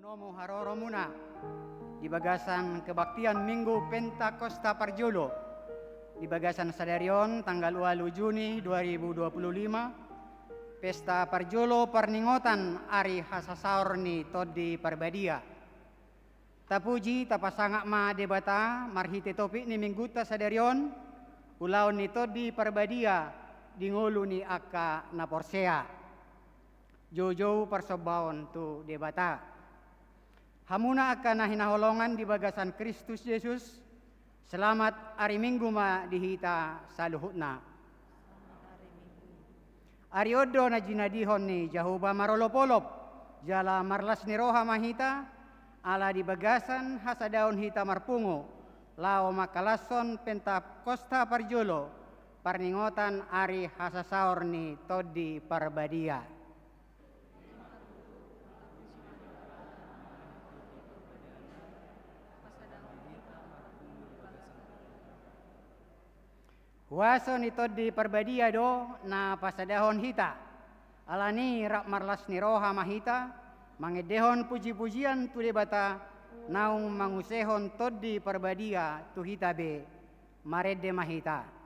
Nomo haroro muna di bagasan kebaktian Minggu Pentakosta Parjolo di bagasan Sadarion tanggal 2 Juni 2025 Pesta Parjolo Parningotan Ari Hasasaur ni Todi Parbadia. Tapuji tapasangak ma debata marhite topik ni Mingguta Sadarion ulaw ni Todi Parbadia dingulu ni Aka Naporsea. Jojo persobaon tu debata. Hamuna akan hinaholongan di bagasan Kristus Yesus. Selamat hari Minggu ma dihita saluhutna. Ari odo na jinadihon ni Jahuba marolopolop. Jala marlas ni roha mahita. Ala di bagasan hasadaon hita marpungo. Lao makalason Pentakosta Parjolo. Parningotan ari hasasaur ni Todi Parbadia. Waso ni Todi Parbadia do na pasadahon hita. Alani rak marlas ni roha mahita. Mangedehon puji-pujian tu debata. Naung mangusehon Todi Parbadia tu hita be. Marede mahita.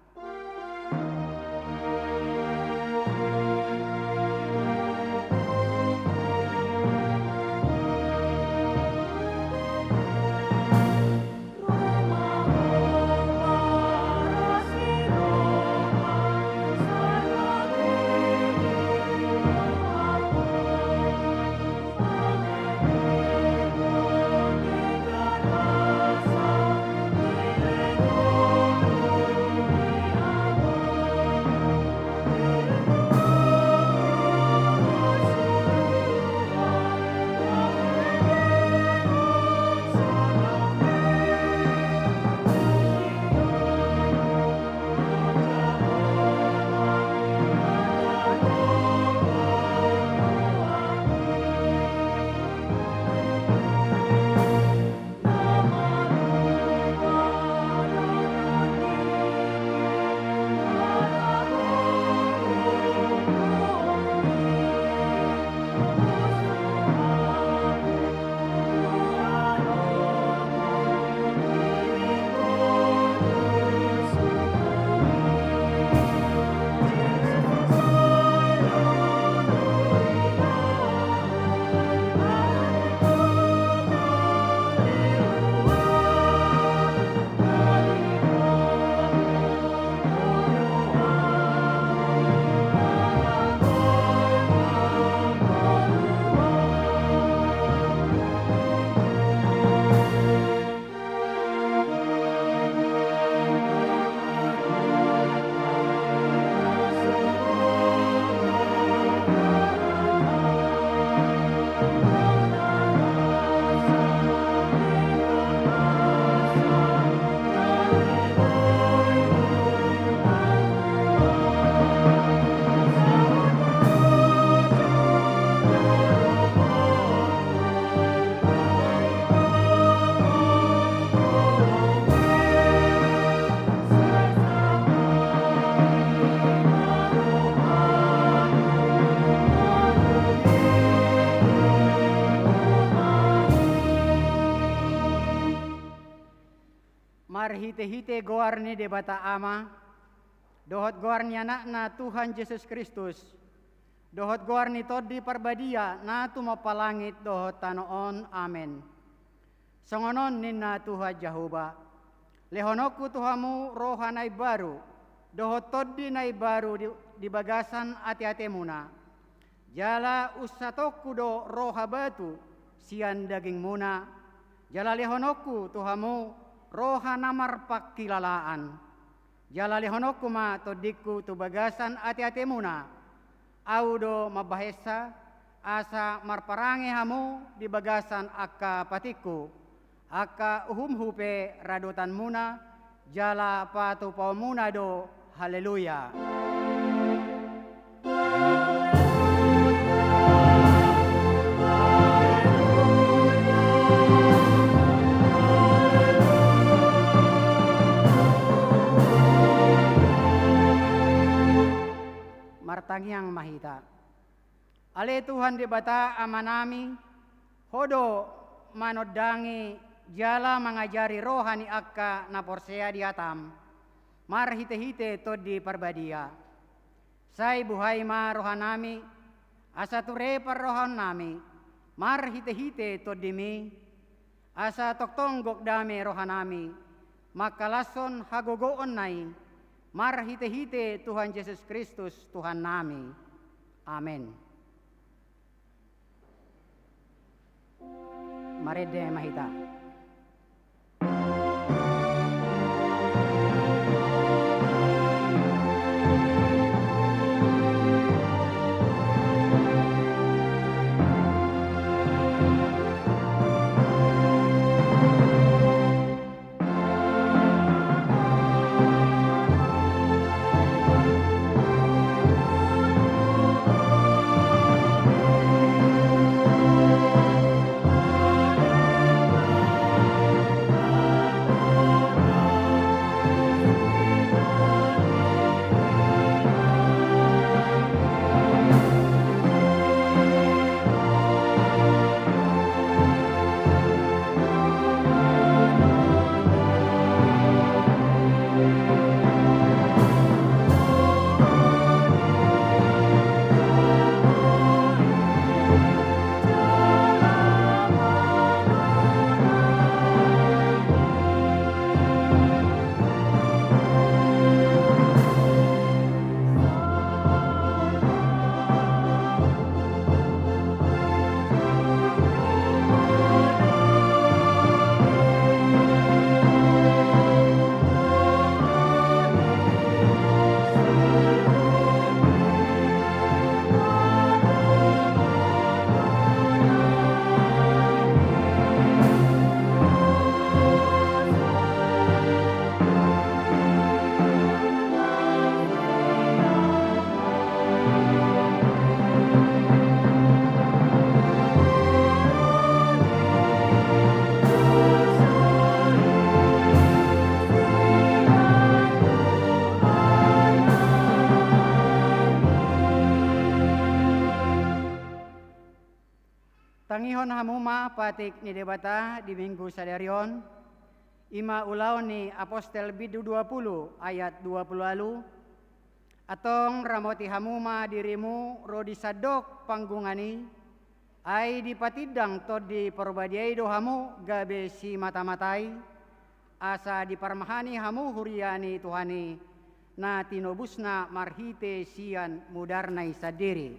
Hite-hite goar ni debata ama. Dohot goar ni anak na Tuhan Yesus Kristus. Dohot goar ni Todi Parbadia na tumapalangit dohot tanoon. Amen. Songonon ni na Tuhan Jahuba. Lehonoku Tuhamu roha na baru. Dohot Todi na baru di bagasan ati-ati muna. Jala usatoku do roha batu. Sian daging muna. Jala lehonoku Tuhamu roha namar pakilalaan. Jala lehonoku ma todiku tu bagasan ati-ati muna. Audo mabahesa asa marparange hamu di bagasan aka patiku. Aka uhum hupe radotan muna. Jala patu pau muna do. Haleluya. Martangiang mahita. Ale Tuhan di bata amanami, Hodo manodangi jala mengajari rohani akka na porsea diatam. Mar hite-hite to di parbadia. Sai buhay ma rohanami, asa ture par rohan nami. Mar hite-hite to di mi, asa toktonggok dami rohanami. Makalason hagogoon nai, mar hite-hite Tuhan Yesus Kristus Tuhan nami. Amen. Marede mahita. Tangihon hamuma patik ni debata di minggu sadarion. Ima ulau ni Apostel Bidu 20 ayat 20 lalu. Atong ramoti hamuma dirimu rodi sadok panggungani. Ai dipatidang to di perbadiai dohamu gabe si mata-matai. Asa diparmahani hamu huriani Tuhani. Na tinobusna marhite sian mudarnai sadiri.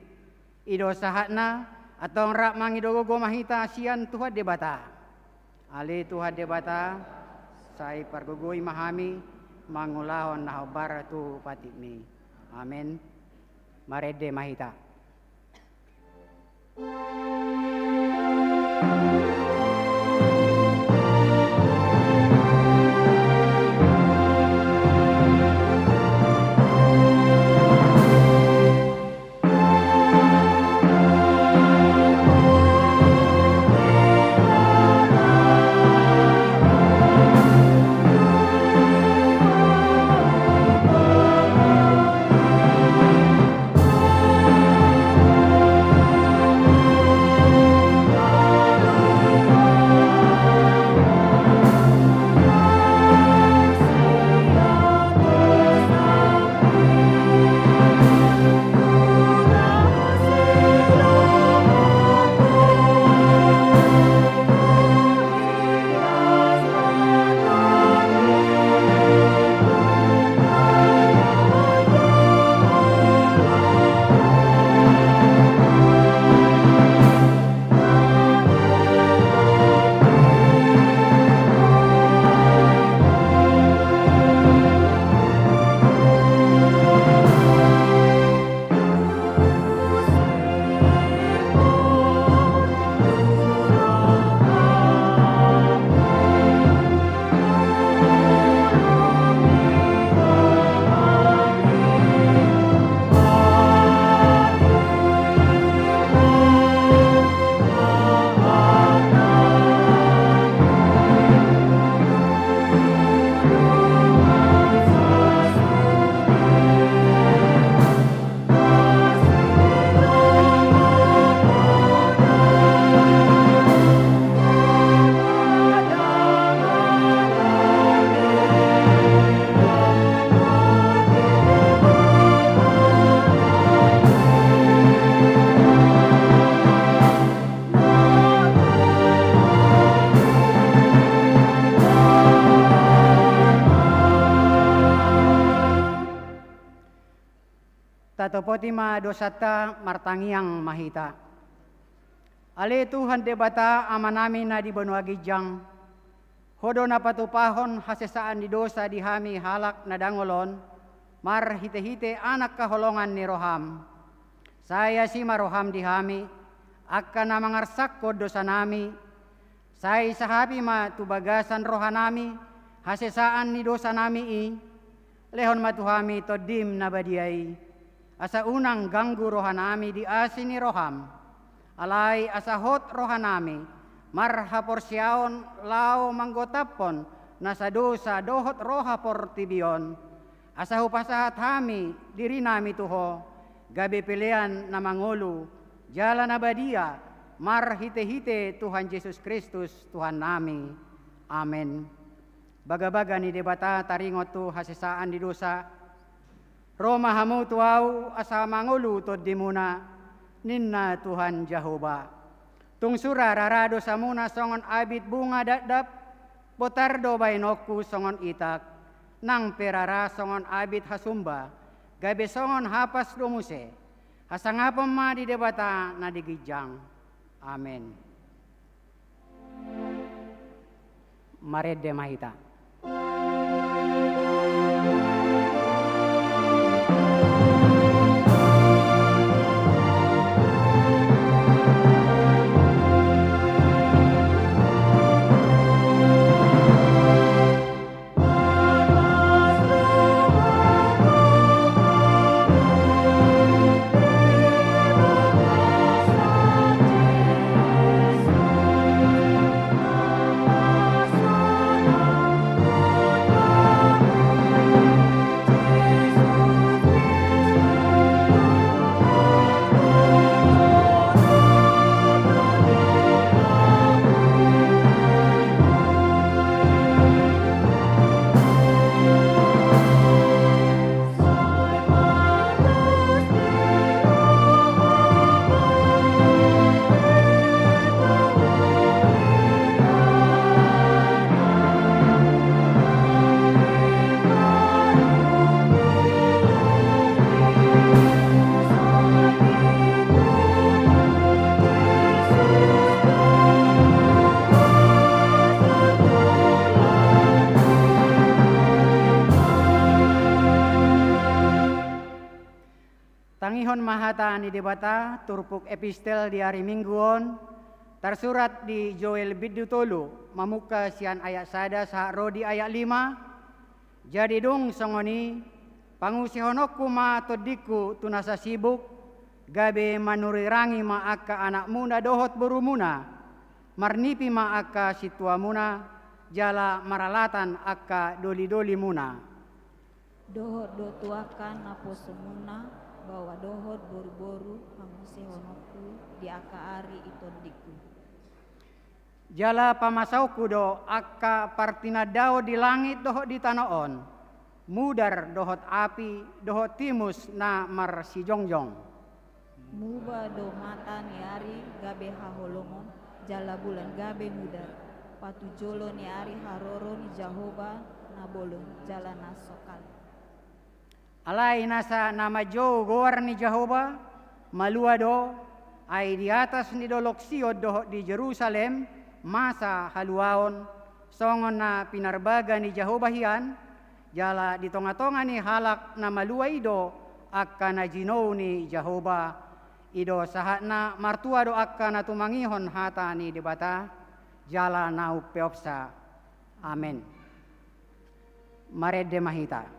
Ido sahatna atong rak mangidogogo mahita sian Tuhan debata. Ali Tuhan debata, sai pargugui mahami, mangulahon na baratu patimi. Amen. Marede mahita. Tatopotima dosata martangiang mahita. Ale Tuhan debata ama namin na di banua gijang. Hodo na patupahon hasesaan di dosa di hami halak na dangolon. Mar hite-hite anak kaholongan ni Roham. Saya si maroham di hami. Akka na mangarsak ko dosa nami. Saya sahabi ma tubagasan rohanami. Hasesaan ni dosa nami i. Lehon matuhami todim na badiay. Asa unang ganggu rohanami di asin ni Roham. Alay asa hot rohanami. Marhapor siyaon lao manggotapon. Nasa dosa dohot roha por tibion. Asa hupasahat hami diri nami tuho. Gabi pilihan na mangulu. Jala na badia. Mar hite-hite Tuhan Yesus Kristus Tuhan nami. Amen. Baga-baga ni debata taringot tu hasesaan di dosa. Roma hamu tuau asa mangulu tod di muna. Ninna Tuhan Jehovah. Tungsura rarado sa muna songon abit bunga dadap. Potardo bainoku songon itak. Nang perara songon abit hasumba. Gabi songon hapas lumuse. Hasangapam ma di debata na digijang. Amen. Mared de mahita. Tangihon mahata ni debata turpuk epistel di hari mingguon tersurat di Joel Bidutolu mamuka sian ayat sada sahro di ayat 5. Jadi dong songoni pangusihonokku ma todiku tunasa sibuk gabe manurirangi ma akka anak muna dohot burumuna marnipi ma akka situa muna jala maralatan akka doli-doli muna. Dohot do tuakan napo semuna bahwa dohot boru-boru pangusihonokku di akka ari itodiku. Jala pamasauku do akka partinadao di langit dohot di tanoon. Mudar dohot api dohot timus na marsijongjong. Muba do mata ni ari gabe haholongon jala bulan gabe mudar. Patu jolo ni ari haroro ni Jehovah na bolon jala nasokal. Alay nasa nama jo gowar ni Jehovah malua do ay di atas ni doloksio do di Jerusalem masa haluaon songon na pinarbaga ni Jehovah hian jala di tonga-tonga ni halak na malua ido akka na jino ni Jehovah ido sahat na martua do akka na tumangihon hata ni debata jala na upeopsa. Amen. Mared de mahita.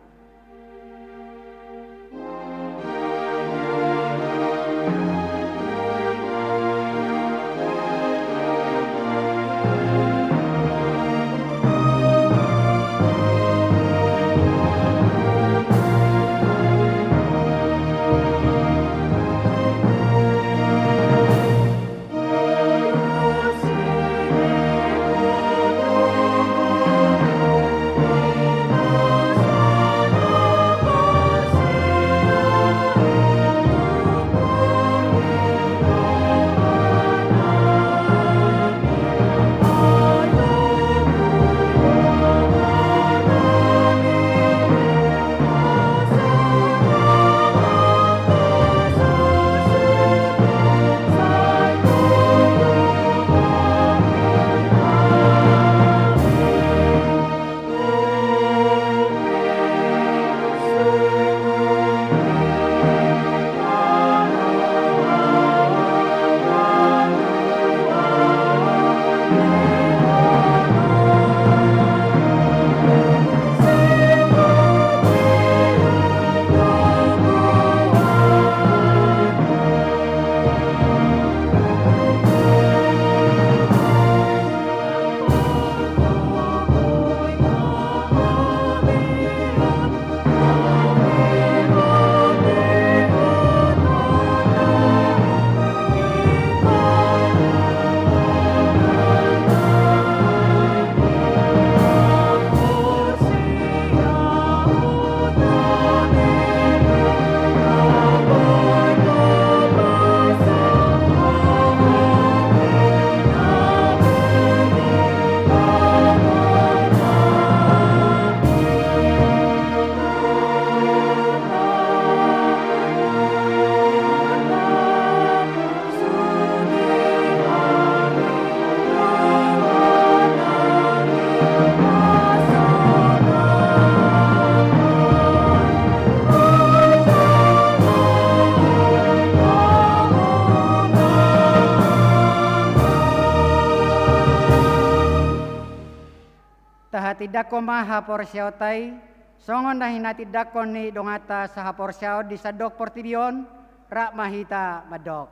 Dahati dako maha porsiautai, songon dahinati dako ni dongata saha porsiau di sadok portidion, rak mahita madok.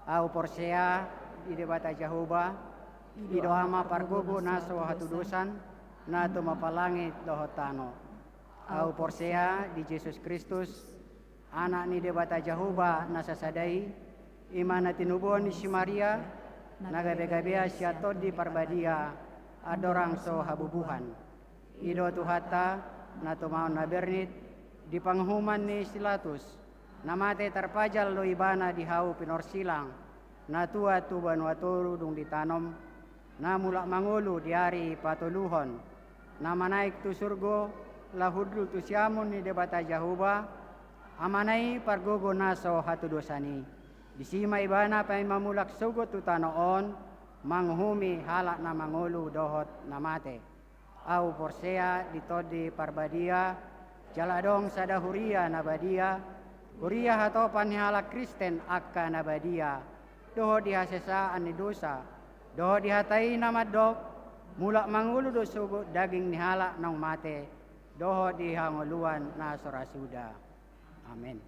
Au porsea di debata Jahoba, ido ama pargogo naso hatudusan, na tumapalangit dohotano. Au porsea di Yesus Kristus, anak ni debata Jahoba nasasadai, imana tinubon ni si Maria, nagabe-gabea siato di parbadia, adorang so habubuhan. Ido tuhata, na tumaon na bernit, di panghuman ni Silatus, namate terpajal lo ibana di hau pinorsilang, na tua tuban waturu dung ditanom, na mulak mangulu di hari patuluhon, na manaik tu surgo, lahudul tu siamun ni debata Jahoba, amanai pargogo naso hatu dosani. Disima ibana pay mamulak sugot tu tanoon, manghumi halak na mangulu dohot namate. Au porsea ditodi parbadia, jaladong sada huria nabadia, huria hatopan halak Kristen akka nabadia, dohot dihasesa ani dosa, dohot dihatai namadok, mulak mangulu do sugot daging ni halak nang mate, dohot dihanguluan na sorasuda. Amin.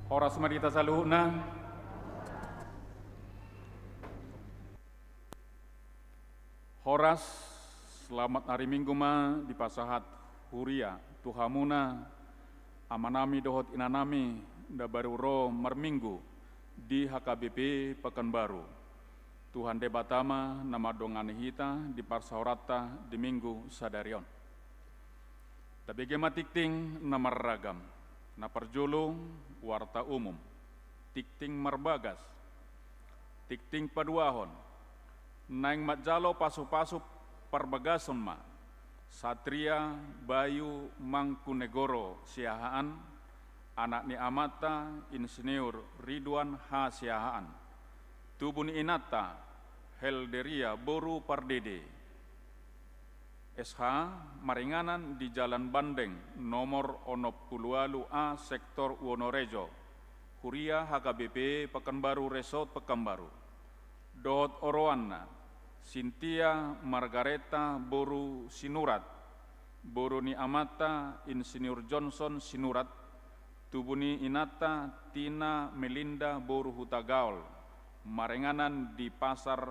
Horas marita saluhna. Horas selamat hari Minggu di pasahat huria tuhamuna amanami dohot inanami da baru ro merminggu di HKBP Pekanbaru. Tuhan debatama nama dongane hita di parsaurata di minggu sadarion. Tapi gema tikting nama ragam, na perjulung warta umum, tikting marbagas, tikting paduahon, naing matjalo pasu-pasu perbagason ma, Satria Bayu Mangkunegoro Siahaan, anak ni amata Insinyur Ridwan H. Siahaan, tubuni inata Helderia Boru Pardede, SH Maringanan di Jalan Bandeng nomor 60 A Sektor Wonorejo, Huria HKBP Pekanbaru Resort Pekanbaru. Dot Oroana Cynthia Margareta Boru Sinurat, Boru ni amata Insinyur Johnson Sinurat, tubuni inata Tina Melinda Boru Hutagaol, Marenganan di Pasar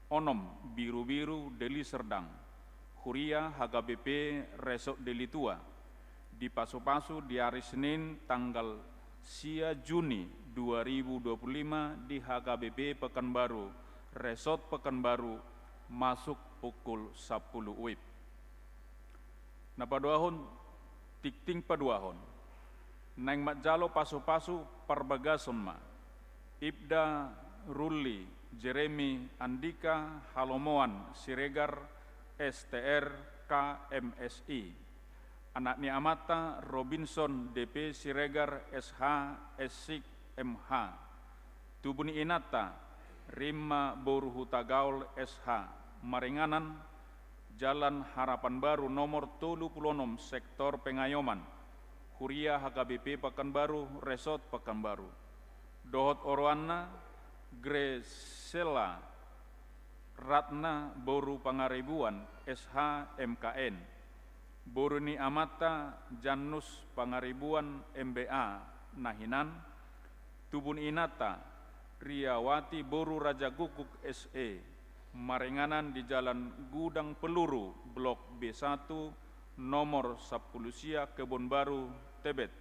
Onom Biru-Biru Deli Serdang, Huria HKBP Resort Delitua, di Pasu-Pasu di hari Senin tanggal 9 Juni 2025 di HKBP Pekanbaru, Resort Pekanbaru, masuk pukul 10 WIB. Nah paduahon, tikting paduahon, naing matjalo pasu-pasu perbagason ma, Ibda Ruli, Jeremy Andika Halomoan Siregar, STR KMSI, anak ni amata Robinson DP Siregar SH SIK MH, tubuni inata Rima Boru Hutagaul SH, Maringanan, Jalan Harapan Baru nomor 36 Sektor Pengayoman, Huria HKBP Pekanbaru Resort Pekanbaru. Dohot Oroana Gresela Ratna Boru Pangaribuan SH MKN, Boru ni amata Janus Pangaribuan MBA Nahinan, tubun inata Riawati Boru Raja Gukuk SE, Marenganan di Jalan Gudang Peluru Blok B1 nomor 10 Sia Kebon Baru Tebet,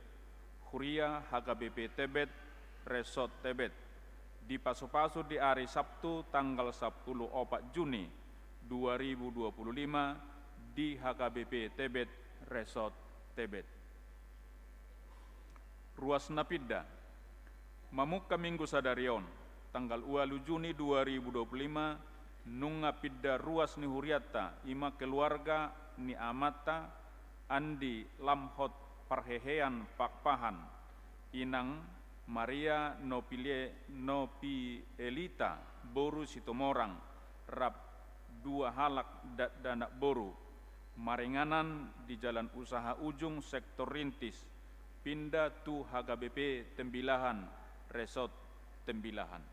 Huria HKBP Tebet Resort Tebet. Di Pasu-Pasu di hari Sabtu tanggal 10 Juni 2025 di HKBP Tebet Resort Tebet. Ruas Napida Mamuka Minggu Sadarion tanggal 2 Juni 2025 nunga pidda ruas ni huriata ima keluarga ni amata Andi Lamhot Parhehean Pakpahan inang Maria Nopi Elita Boru Sitomorang Rap 2 Halak Danak Boru, Maringanan di Jalan Usaha Ujung Sektor Rintis, pindah tu HKBP Tembilahan Resort Tembilahan.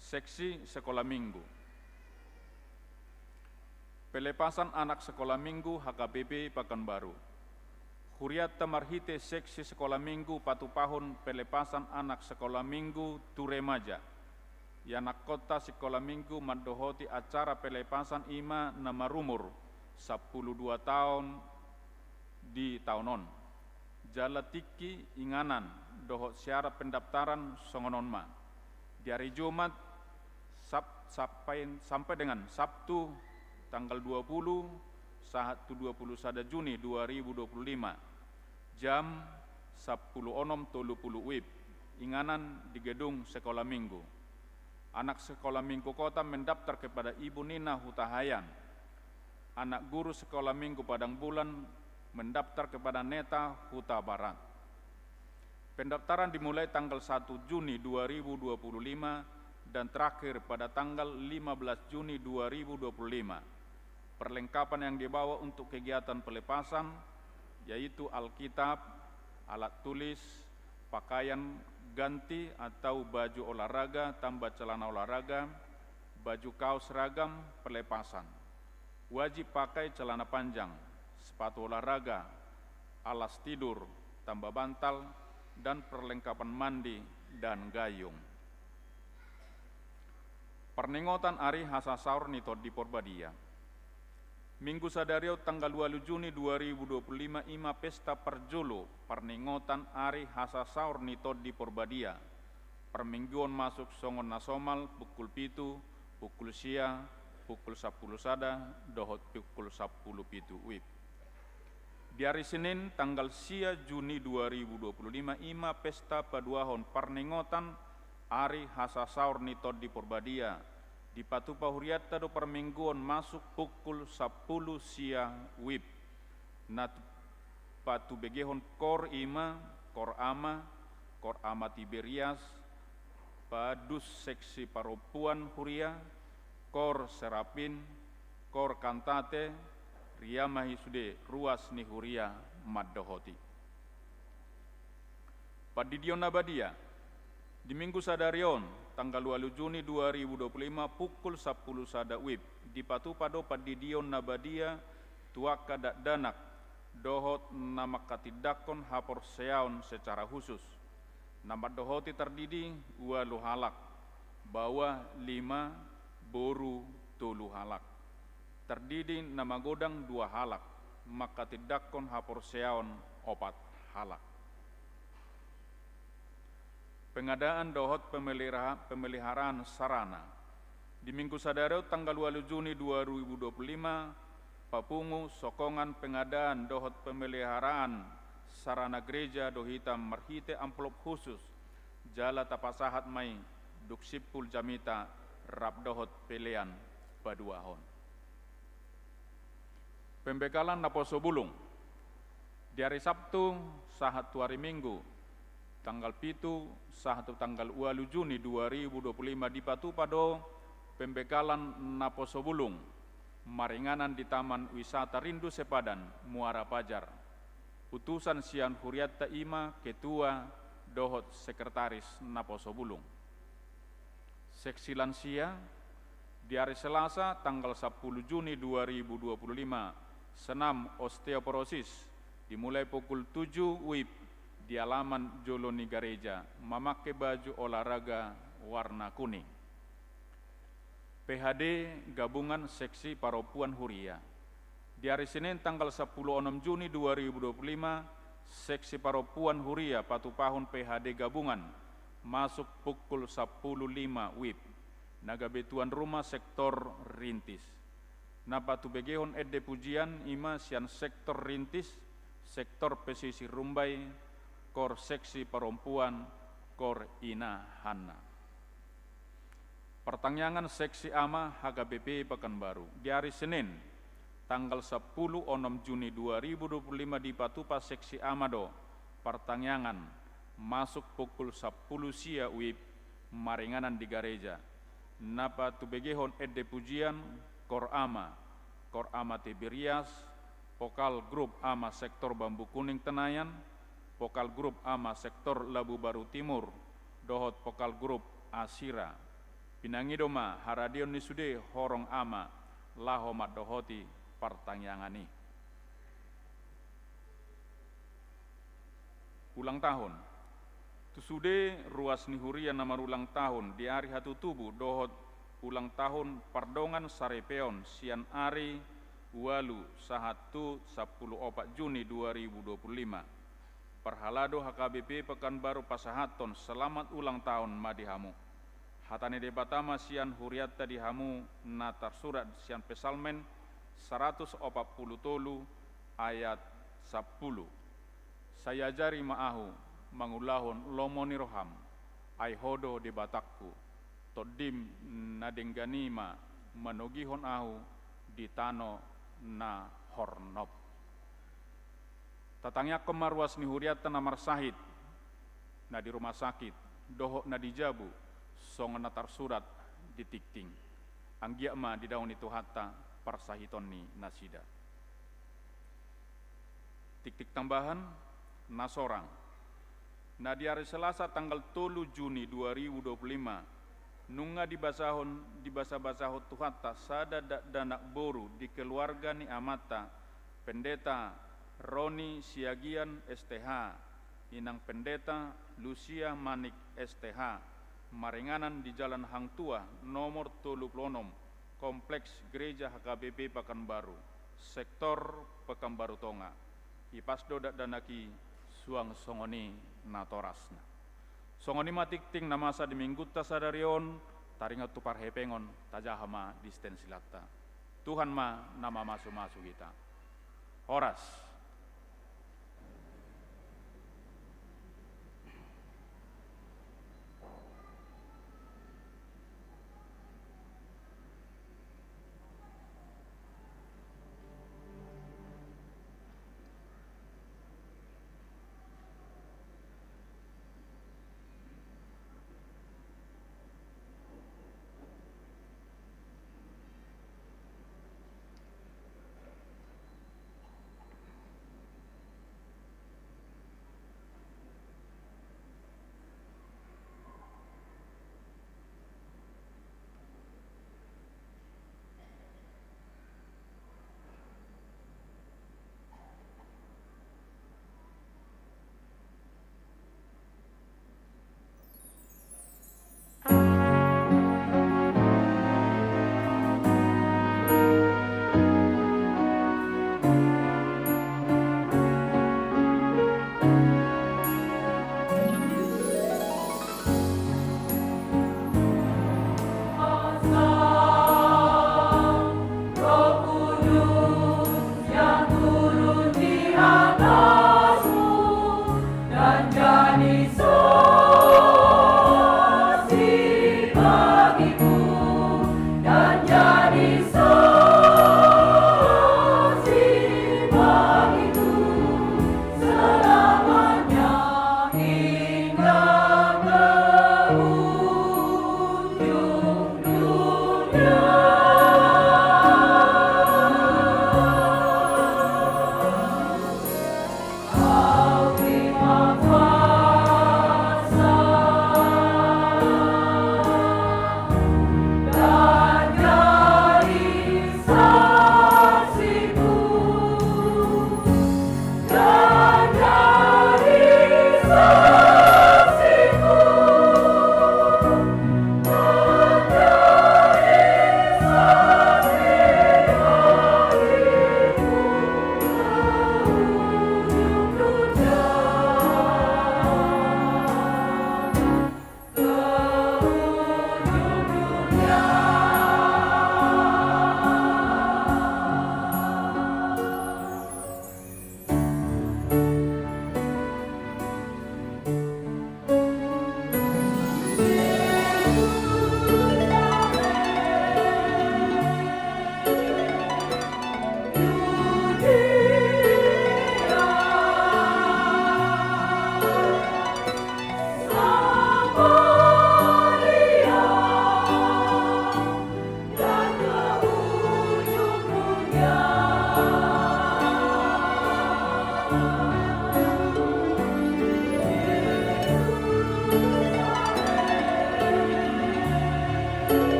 Seksi Sekolah Minggu, pelepasan anak sekolah minggu HKBP Pekanbaru. Huriata Marhite Seksi Sekolah Minggu Patupahun pelepasan anak sekolah minggu Turemaja. Yanak kota sekolah minggu mendohoti acara pelepasan ima nama rumur 12 tahun di tahunon. Jala tiki inganan dohot syarat pendaftaran songononma. Di hari Jumat sampai dengan Sabtu tanggal 20 saat 21 Juni 2025. Jam 10.30 WIB, inganan di gedung sekolah minggu. Anak sekolah minggu kota mendaftar kepada Ibu Nina Hutahayan. Anak guru sekolah minggu Padang Bulan mendaftar kepada Neta Huta Barat. Pendaftaran dimulai tanggal 1 Juni 2025 dan terakhir pada tanggal 15 Juni 2025. Perlengkapan yang dibawa untuk kegiatan pelepasan yaitu Alkitab, alat tulis, pakaian ganti atau baju olahraga tambah celana olahraga, baju kaos seragam pelepasan. Wajib pakai celana panjang, sepatu olahraga, alas tidur tambah bantal, dan perlengkapan mandi dan gayung. Pernengotan Ari Hasasaur Nito di Porbadia. Minggu sadario tanggal 2 Juni 2025 ima pesta perjolo pernengotan Ari Hasasaur Nito di Porbadia. Permingguan masuk songon nasomal pukul 7, pukul sia, pukul 10 sada, dohot pukul 10 pitu wib. Di hari Senin tanggal sia Juni 2025 ima pesta paduahon pernengotan Ari Hasasaur Nito di Porbadia. Di Patupa Huriatta do permingguan masuk pukul 10 sia wib. Nat patu begehon kor ima, kor ama Tiberias, padus seksi paropuan Huria, kor serapin, kor kantate, riamahi sude ruas ni Huria maddohoti. Padidion Nabadia, di Minggu sadarion tanggal 2 Juni 2025 pukul 10 sada wib di Patupado Padidion Nabadia tuaka danak dohot nama katidakon hapor seaon secara khusus. Nama dohoti terdidi walu halak bawa 5 boru tulu halak. Terdidi nama godang 2 halak maka tidakon hapor seaon 4 halak. Pengadaan dohot pemeliharaan sarana. Di Minggu sadaro tanggal 2 Juni 2025, papungu sokongan pengadaan dohot pemeliharaan sarana gereja dohita marhite amplop khusus jala tapasahat mai duksipul jamita rap dohot pelean paduahon. Pembekalan naposo bulung. Di hari Sabtu sahat hari Minggu tanggal 7 sahatu tanggal 2 Juni 2025 di Patupado pembekalan naposo bulung maringanan di Taman Wisata Rindu Sepadan Muara Pajar. Utusan Sian Huriatta Ima Ketua Dohot Sekretaris Naposo Bulung. Seksi lansia di hari Selasa tanggal 10 Juni 2025 senam osteoporosis dimulai pukul 7 WIB di halaman Joloni Gareja memakai baju olahraga warna kuning. PHD Gabungan Seksi Paropuan Huria. Di hari Senin tanggal 10 Juni 2025, Seksi Paropuan Huria Patupahun PHD Gabungan masuk pukul 10.05 WIB. Nagabe tuan rumah sektor rintis. Napatu begehon edde pujian ima sian sektor rintis, sektor pesisir Rumbai, kor seksi perempuan, kor ina Hanna. Pertanyaan seksi ama HKBP Pekanbaru. Di hari Senin, tanggal 10 Juni 2025 di Patupa seksi Amado, pertanyaan masuk pukul 10 sia WIB, maringanan di gereja. Napa tu begehon edde pujian, kor ama Tiberias, pokal grup ama sektor Bambu Kuning Tenayan, pokal grup ama sektor Labu Baru Timur, dohot pokal grup Asira. Pinangidoma haradion nisude horong ama lahomat dohoti pertanyangani. Ulang tahun. Tusude ruas nihuria nama ulang tahun di hari hatu tubuh dohot ulang tahun pardongan sarepeon sian ari walu sahatu 10 Juni 2025. Perhalado HKBP Pekanbaru Pasahaton selamat ulang tahun madihamu. Hatane debatama sian Huriatta dihamu natar surat sian pesalmen 140 tolu ayat 10. Saya jari maahu mangulahon lomoni roham ai hodo debatakku todim nadengganima manogihon ahu di tano na hornop. Tatangnya kemarwas ni Huriatta namar sahid na di rumah sakit dohok na di Jabu song natar surat di tikting anggia ma di daun itu hatta parsahiton ni nasida. Tik-tik tambahan nasorang na di hari Selasa tanggal 3 Juni 2025 nunga di basahon tuhatta sada danak boru di keluarga ni amata pendeta Roni Siagian STH Inang Pendeta Lucia Manik STH, Maringanan di Jalan Hang Tua, nomor 36, Kompleks Gereja HKBP Pekanbaru, Sektor Pekanbaru Tonga. Ipasdo danaki suang songoni natorasna. Songoni matik ting namasa di mingguta sadarion, taringat tupar hepengon tajahama distensilata. Tuhan ma nama masu-masu kita. Horas.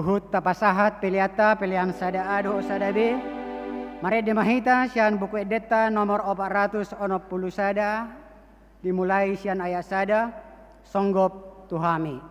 Uhut tapasahat piliata pilihan sada A doho sada B. Mari dimahita sian buku edeta nomor 460 sada. Dimulai sian ayat sada. Songgop tuhami.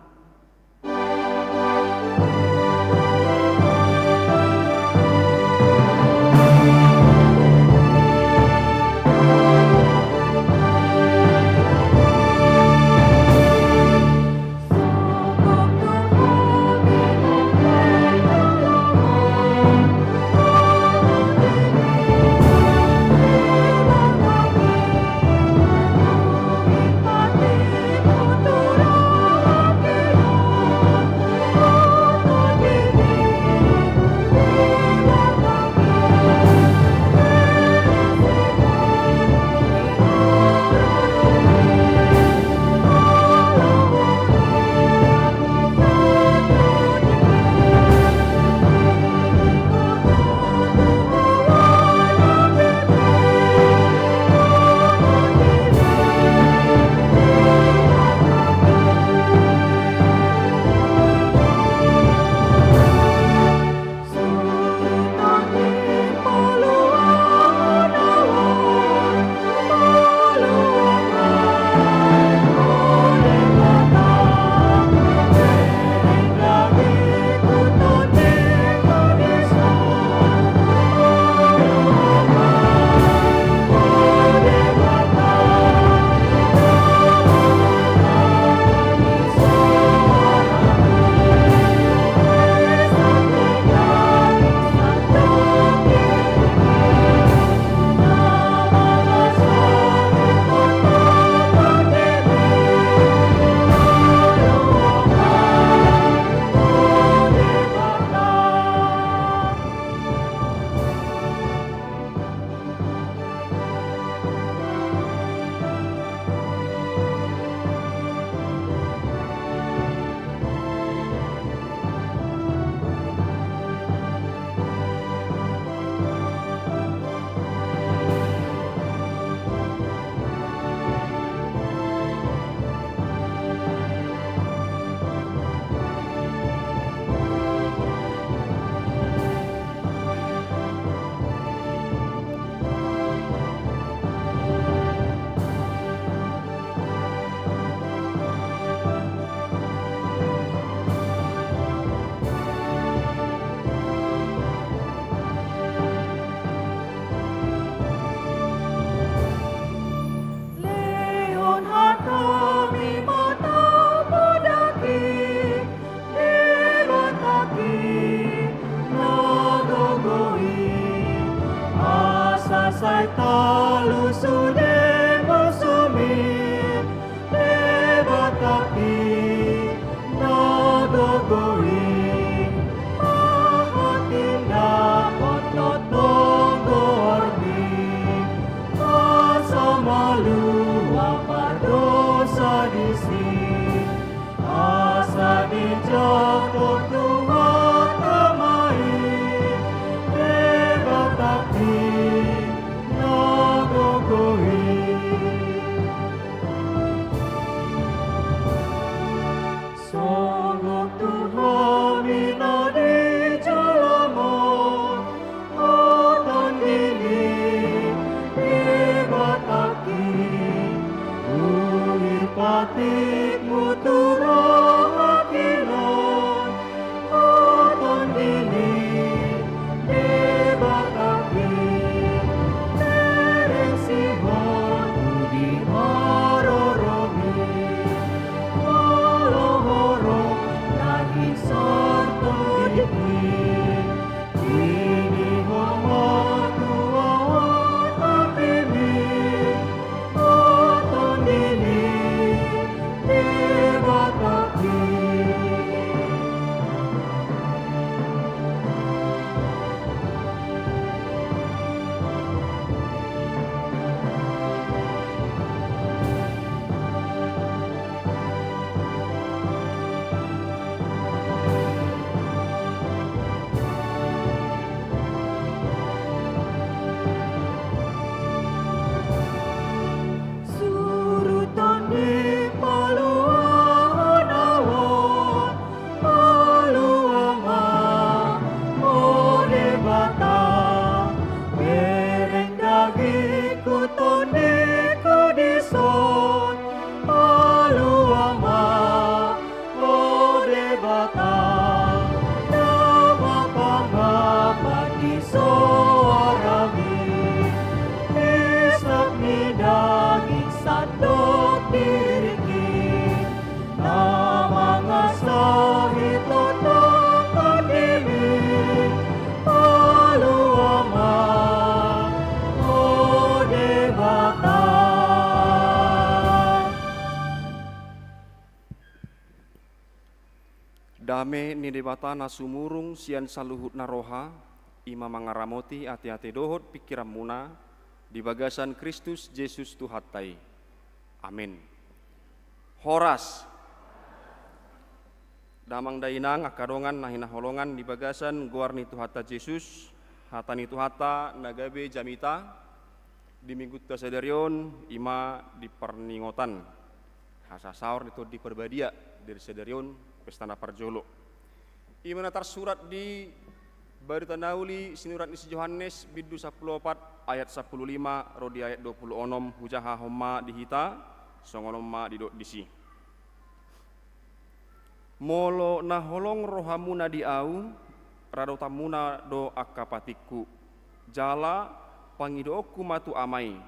Dame ni debata na sumurung sian saluhut na roha, ima mangaramoti ati-ati dohot pikiran muna, di bagasan Kristus Yesus Tuhatai. Amin. Horas. Damang dainang akadongan nahina holongan di bagasan guarni Tuhata Yesus, hatani Tuhata nagabe jamita, di minggu tasadarion ima di perningotan. Hasa saur itu di perbadia dari sadarion pestana parjolo. Ima natar surat di Barita nauli sinurat isi Yohanes bidu 14 ayat 15 rodi ayat 26 hujaha homma dihita songonomma didok disi. Molo na holong rohamuna di au radotamuna do akapatiku jala pangidoku matu amai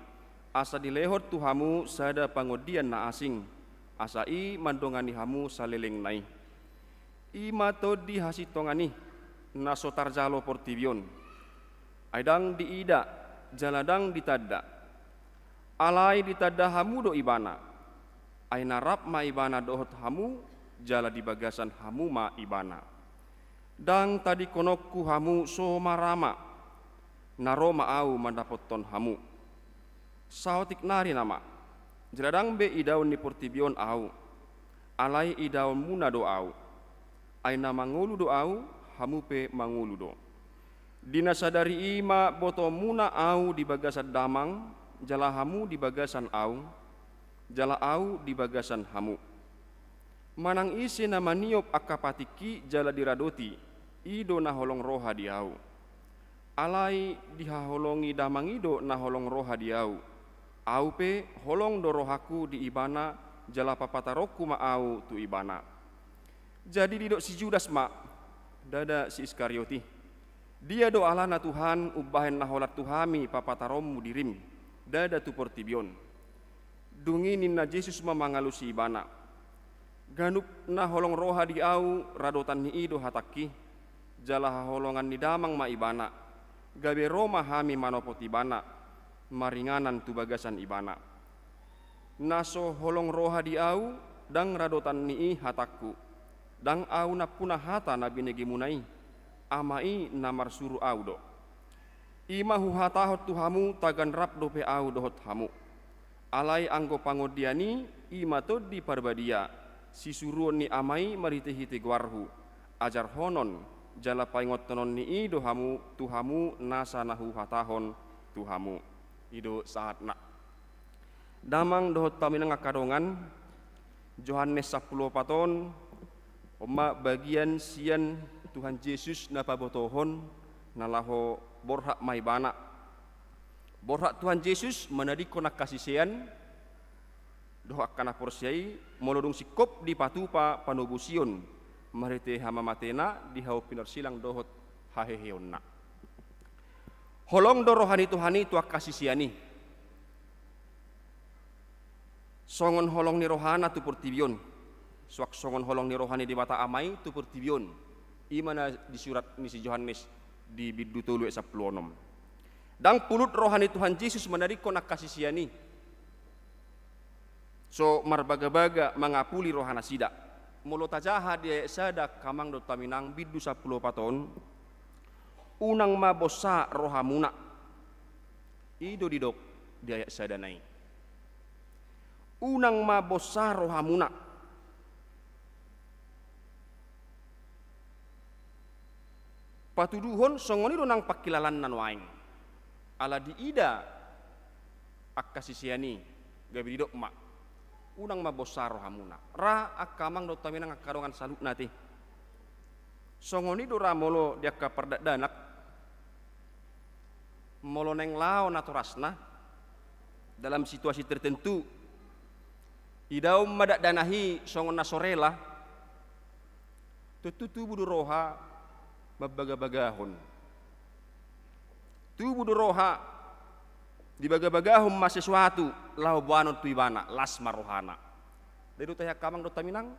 asa dilehot tuhamu sada pangodian na asing asa i mandongani hamu saleleng nai ima to di hasitongani nasotar jalo portibion aidang diida jaladang ditada alai ditada hamu do ibana ainarap ma ibana dohot hamu jala di bagasan hamu ma ibana dang tadi konokku hamu so marama naroma au mandapoton hamu sautik nari nama jaladang be idaun ni portibion au alai idaun muna do au aina mangulu do au hamu pe manguludo. Dina sadari ima boto muna au di bagasan damang, jala hamu di bagasan au, jala au di bagasan hamu. Manang isi nama niop akapatiki jala diradoti, ido na holong roha di au. Alai dihaholongi damang ido na holong roha di au. Au pe holong do rohaku di ibana, jala papataroku ma au tu ibana. Jadi didok si Judas ma, dada si Iskarioti. Dia doalah na Tuhan ubahen na holat Tuhami papataromu dirim. Dada tu portibion. Dunginin na Yesus mamangalusi ibana. Ganup na holong roha di au radotan ni ido hataki. Jala holongan ni damang ma ibana. Gabe Roma hami manopot ibana. Maringanan tu bagasan ibana. Naso holong roha di au dang radotan ni hatakku. Dang au na punah hata na binegi munai amai namar suru au do ima hu hatahot tuhamu tagan rap do pe au dohot hamu alai anggo pangodiani ima to di parbadia si suruon ni amai marite-hite guarhu ajar honon jala paingot tonon ni ido hamu tuhamu nasa nahu hatahon tuhamu ido saat nak damang dohot taminang akadongan Yohanes 10 paton Oma bagian sian Tuhan Yesus napa botohon nalaho borhak maibana. Borhak Tuhan Yesus menadiko nak kasisian dohak kana porsiai molodung sikop di patupa panobusion marite hama matena di hau pinar silang dohot haheheonna. Holong do rohani Tuhani tuak kasisiani. Songon holong ni rohana tu portibion. Suak songon holong ni rohani di mata amai tu pertibion imana di surat ni si Yohanes di bidu tulu 16 dang pulut rohani Tuhan Yesus menariko nak kasisiani so marbaga-baga mangapuli rohana sida molo tajaha dia sada kamang do taminang bidu 10 paton unang mabosa rohamuna ido didok di ayat sada nai unang mabosa rohamuna patuduhon songoni do nang pakilalan nan waing ala diida akkasisiani gabi didok mak unang mabosar hamuna ra akamang do taminang akarongan salut nati songoni do ramolo dia ka perdadanak molo neng lao naturasna dalam situasi tertentu idau madak danahi songon nasorela tutu budu roha babaga-bagahon tubuh roha di baga-bagahon mas sesuatu lau buanon tu ibana las marohana dari teh kamang do taminang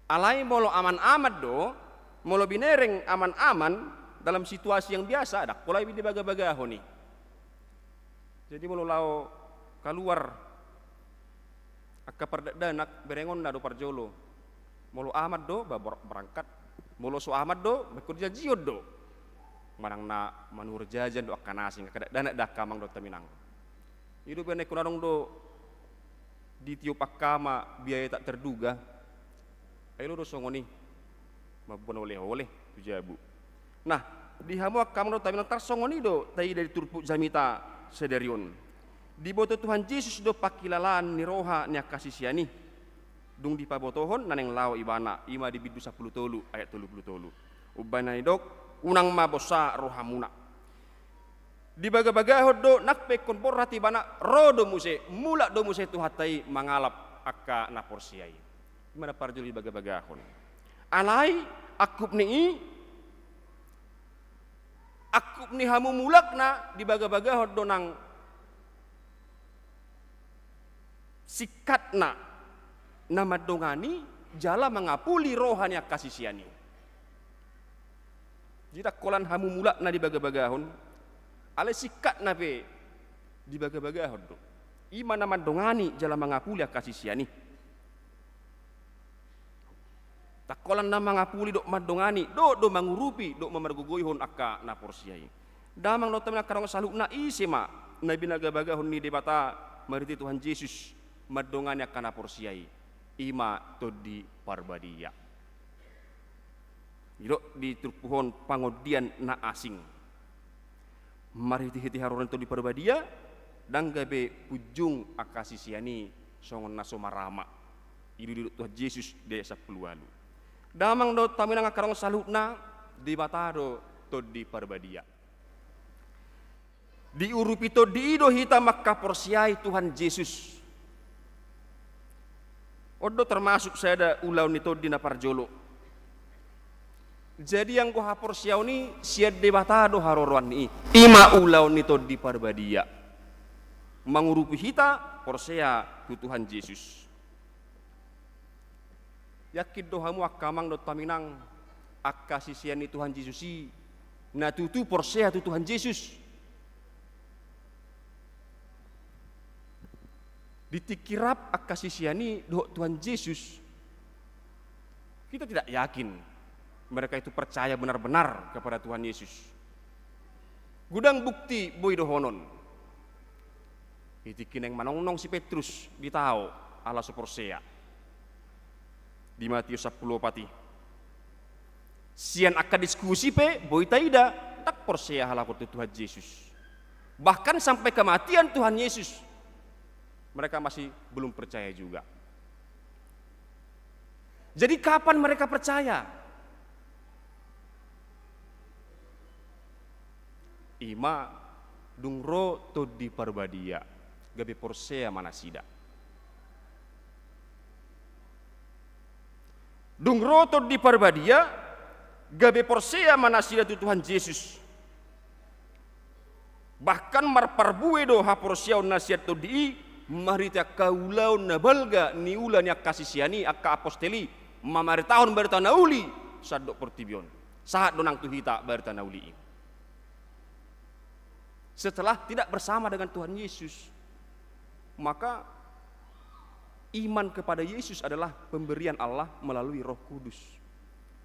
alai molo aman-aman do molo binereng aman-aman dalam situasi yang biasa ada kulai di baga-bagahon nih jadi molo lau keluar akka perdadanak berengon na do parjolo Molo amat do berangkat, molo so amat do bekerja jiot do. Manang na manur jajan do akan asing kada dana dak kamang do taminang. Hidup ene kunarong do ditiup akama biaya tak terduga. Ayo do songoni mabon oleh-oleh tu jabu. Nah, di hamu akam do taminang tar songoni do tai dari turpu jamita sederion. Di boto Tuhan Yesus do pakilalaan ni roha ni kasisiani. Dung di pabotohon naneng lao ibana ima di bidu 10 tolu ayat 30 tolu. Ubana idok unang mabosa rohamuna. Di baga-baga do nakpe konpor hati bana rodo muse mula do muse tu hatai mangalap akka naporsiai. Gimana parjuli baga-bagahon. Alai akup ni hamu mulak na di baga-baga do nang sikatna nama dongani jala mengapuli rohani kasisiani. Jika kolan hamu mulak na di baga-bagahon, ale sikat na pe di baga-bagahon do. Ima nama dongani jala mengapuli kasisiani. Tak kolan na mengapuli do madongani do mangurupi do mamargogoyhon akka na porsiai. Damang no tamna karong salukna isema na binaga-bagahon ni debata mariti Tuhan Yesus madongani akka na porsiai. Ima to di parbadia. Iro di turpuhon pangodian na asing. Mari hiti haroran to di parbadia dan gabe pujung akasisiani songon naso marama. Idu Tuhan Yesus desa pelualu. Damang do taminang karong salutna di batado to di parbadia. Di urupi to di ido hita makka porsiai Tuhan Yesus. Odo termasuk saya ada ulau nito di naparjolo. Jadi yang gua hapor siau ni siad debatado haroroan ni ima ulau nito di parbadia. Mangurupi hita porsea tu Tuhan Yesus. Yakin dohamu akamang do taminang akasisian ni Tuhan Yesus si na tutu porsea tu Tuhan Yesus. Ditikirap akasisiani do Tuhan Yesus. Kita tidak yakin mereka itu percaya benar-benar kepada Tuhan Yesus. Gudang bukti boy dohonon. Itikin yang manongnong si Petrus ditao ala soporsea. Di Matius 10 pati. Sian akan diskusi pe boy taida tak porsea halakot Tuhan Yesus. Bahkan sampai kematian Tuhan Yesus mereka masih belum percaya juga. Jadi kapan mereka percaya? Ima dungro to di parbadia gabe porsea manasida. Dungro to di parbadia gabe porsea manasida tu Tuhan Yesus. Bahkan marparbue do haporsia nasiat to di marita kaulau nabalga niula ni kasisiani akka aposteli mamari tahun bertanauli sadok pertibion saat donang tuhita bertanauli. Setelah tidak bersama dengan Tuhan Yesus, maka iman kepada Yesus adalah pemberian Allah melalui Roh Kudus.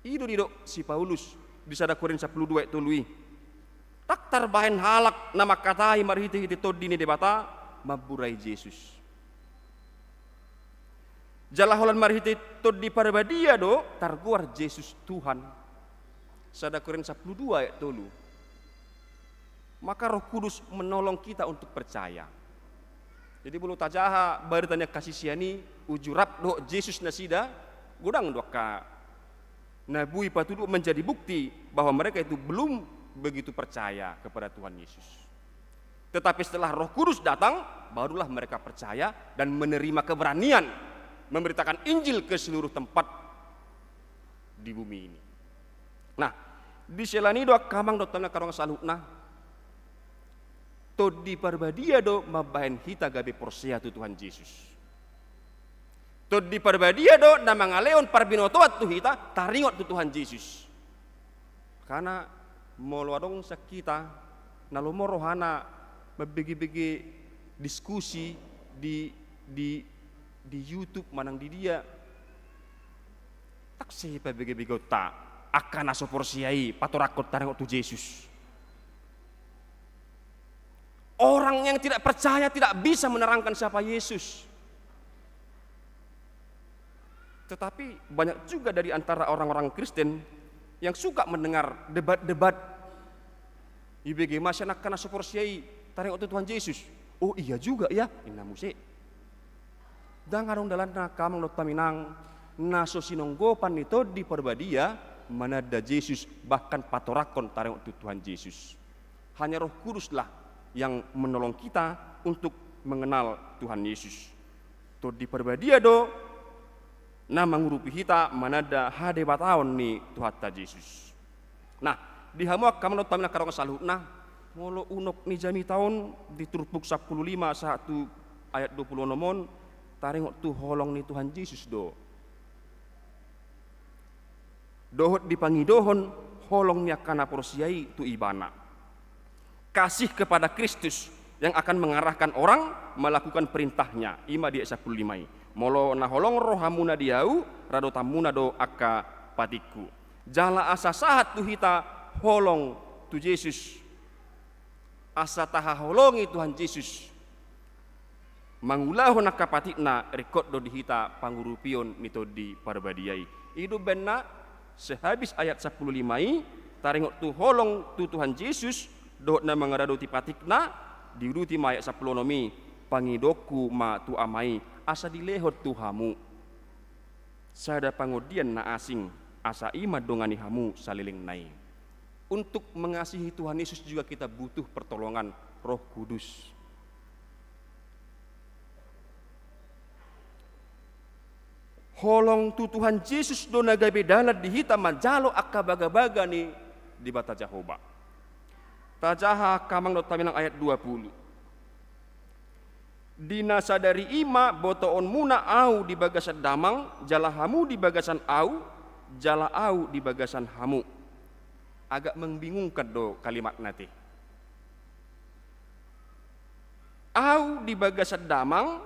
Itu didok si Paulus di sada Korintus 10:2 tului. Tak terbahen halak nama katai marhiti hiti todini debata maburai Yesus. Jalaholan marhiti to di parbadia do targuar Yesus Tuhan. Sada Korintus 10:2 ayat 3. Maka Roh Kudus menolong kita untuk percaya. Jadi bulu tajaha baritanya kasisiani ujurap do Yesus nasida gudang doka nabui patudu menjadi bukti bahwa mereka itu belum begitu percaya kepada Tuhan Yesus. Tetapi setelah Roh Kudus datang, barulah mereka percaya dan menerima keberanian memberitakan Injil ke seluruh tempat di bumi ini. Nah, di selani doa kamang do tanah karong salutna to di parbadia do mabahen hita gabe porsea tu Tuhan Yesus. To di parbadia do na mangaleon parbinotoat tu hita taringot tu Tuhan Yesus. Karena molwadong sakita nalomo rohana membegi-begi diskusi di YouTube manang di dia Tak siapa bege-bege tak akan asoporsiai patorakot tareng tu Yesus. Orang yang tidak percaya tidak bisa menerangkan siapa Yesus. Tetapi banyak juga dari antara orang-orang Kristen yang suka mendengar debat-debat IBG masyarakat kana soporsiai tareng waktu Tuhan Yesus. Oh iya juga ya, inna musik. Dan ngarong dalan kamang not taminang naso sinonggopan itu di perbadia mana ada Yesus bahkan patorakon tareng waktu Tuhan Yesus. Hanya Roh Kuduslah yang menolong kita untuk mengenal Tuhan Yesus. To di perbadia do na mengurupi kita manada hade bataon ni Tuhan Yesus. Nah, di hamu kamu not pamina karong salhuna molo unok ni jami tahun di Turpuk 15 1 ayat 20 nomon taring tu holong ni Tuhan Yesus do. Dohot dipangidohon holongnya kana porsiai tu ibana. Kasih kepada Kristus yang akan mengarahkan orang melakukan perintahnya. Ima di 15. Molo naholong rohamuna diau rado tamuna do aka patiku. Jala asa sahat tu hita holong tu Yesus. Asa taha holongi Tuhan Yesus. Mangulahon aka patikna rekod do dihita pangurupion mito di parbadiai. Idu benna sehabis ayat 15 taringok tu holong tu Tuhan Yesus doh na mangarado ti patikna diuruti mayat 10 nomi pangidoku ma tu amai asa dilehot tu hamu sada pangodian na asing asa ima dongani hamu saliling nai. Untuk mengasihi Tuhan Yesus juga kita butuh pertolongan Roh Kudus. Holong tu Tuhan Yesus do nagabe dalat dihita majalo akka baga-baga ni di bata Jehovah. Tajaha kamang dot taminang ayat 20. Dina sadari ima botoon muna au di bagasan damang, jala hamu di bagasan au, jala au di bagasan hamu. Agak membingungkan do kalimat nanti. Au di bagasan damang,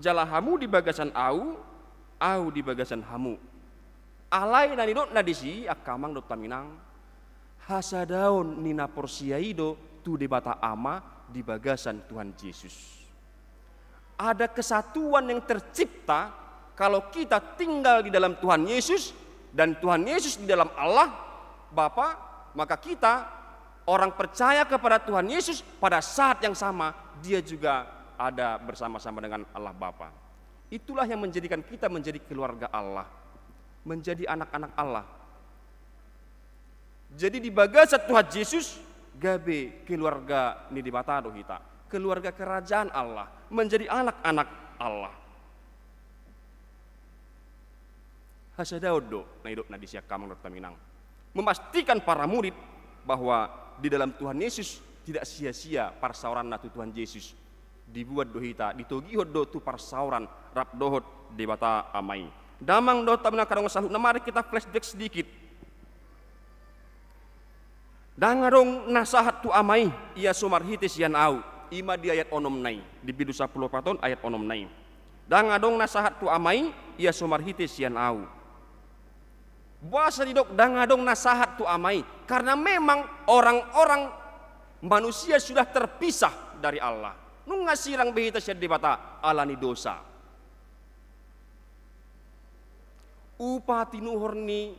jala hamu di bagasan au di bagasan hamu. Alai nani dot nadisi akamang dot taminang. Hasadaon nina porsiaido tu debata ama di bagasan Tuhan Yesus. Ada kesatuan yang tercipta kalau kita tinggal di dalam Tuhan Yesus dan Tuhan Yesus di dalam Allah Bapa, maka kita orang percaya kepada Tuhan Yesus pada saat yang sama dia juga ada bersama-sama dengan Allah Bapa. Itulah yang menjadikan kita menjadi keluarga Allah, menjadi anak-anak Allah. Jadi di bagasan Tuhan Yesus gabe keluarga ni di batado kita, keluarga kerajaan Allah, menjadi anak-anak Allah. Hasadaodo na hidup na disiak kamang taminang. Memastikan para murid bahwa di dalam Tuhan Yesus tidak sia-sia parsauran na tu Tuhan Yesus dibuat do hita, ditogihod do tu parsauran rap dohot di bata amai. Damang do taminang karong salut na mari kita flashback sedikit. Dangarong nasahat tu amai ia sumarhitis yan au ima di ayat onom nai di bidu 10 paton ayat onom nai. Dangadong nasahat tu amai ia sumarhitis yan au. Bahasa didok dangadong nasahat tu amai karena memang orang-orang manusia sudah terpisah dari Allah. Nung ngasirang behita siya di bata alani dosa. Upah tinuhor ni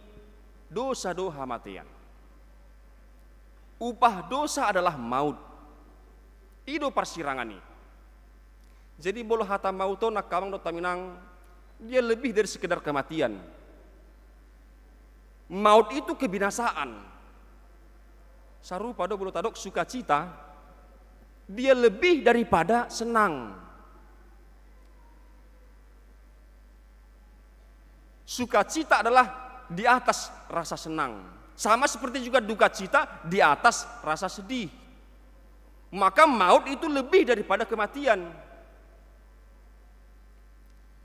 dosa do hamatian. Upah dosa adalah maut. Ido persirangan ni. Jadi bolo hata mauto nak kamang do taminang dia lebih dari sekedar kematian. Maut itu kebinasaan. Sarupa do bolo tadok sukacita dia lebih daripada senang. Sukacita adalah di atas rasa senang. Sama seperti juga duka cita di atas rasa sedih. Maka maut itu lebih daripada kematian.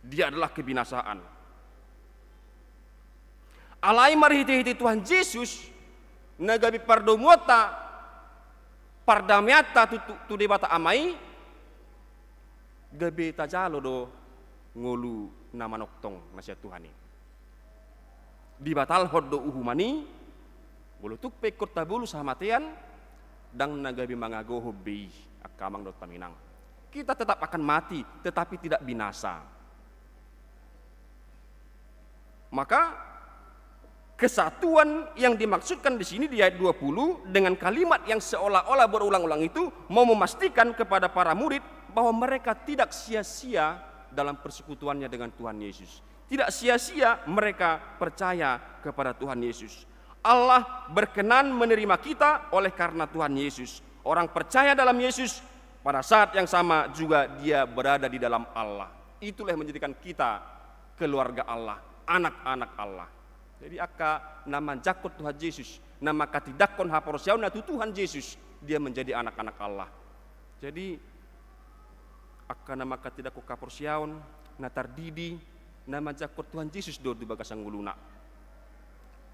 Dia adalah kebinasaan. Alai marhiti-hiti Tuhan Yesus nagabi pardomuata pardamiata tu debata amai gabi tajalo do ngolu nama noktong masya Tuhan ini. dibatal hot do uhumani bulu tuk pekot tabulu samatian dang nagabi mangago hobi akamang dot paminang. Kita tetap akan mati tetapi tidak binasa. Maka kesatuan yang dimaksudkan di sini di ayat 20 dengan kalimat yang seolah-olah berulang-ulang itu mau memastikan kepada para murid bahwa mereka tidak sia-sia dalam persekutuannya dengan Tuhan Yesus. Tidak sia-sia mereka percaya kepada Tuhan Yesus. Allah berkenan menerima kita oleh karena Tuhan Yesus. Orang percaya dalam Yesus pada saat yang sama juga dia berada di dalam Allah. Itulah yang menjadikan kita keluarga Allah, anak-anak Allah. Jadi aka nama jakot Tuhan Yesus, nama katidakon haporsiaun itu Tuhan Yesus, dia menjadi anak-anak Allah. Jadi aka nama katidakon haporsiaun natar didi nama jakot Tuhan Yesus do di bagasang guluna.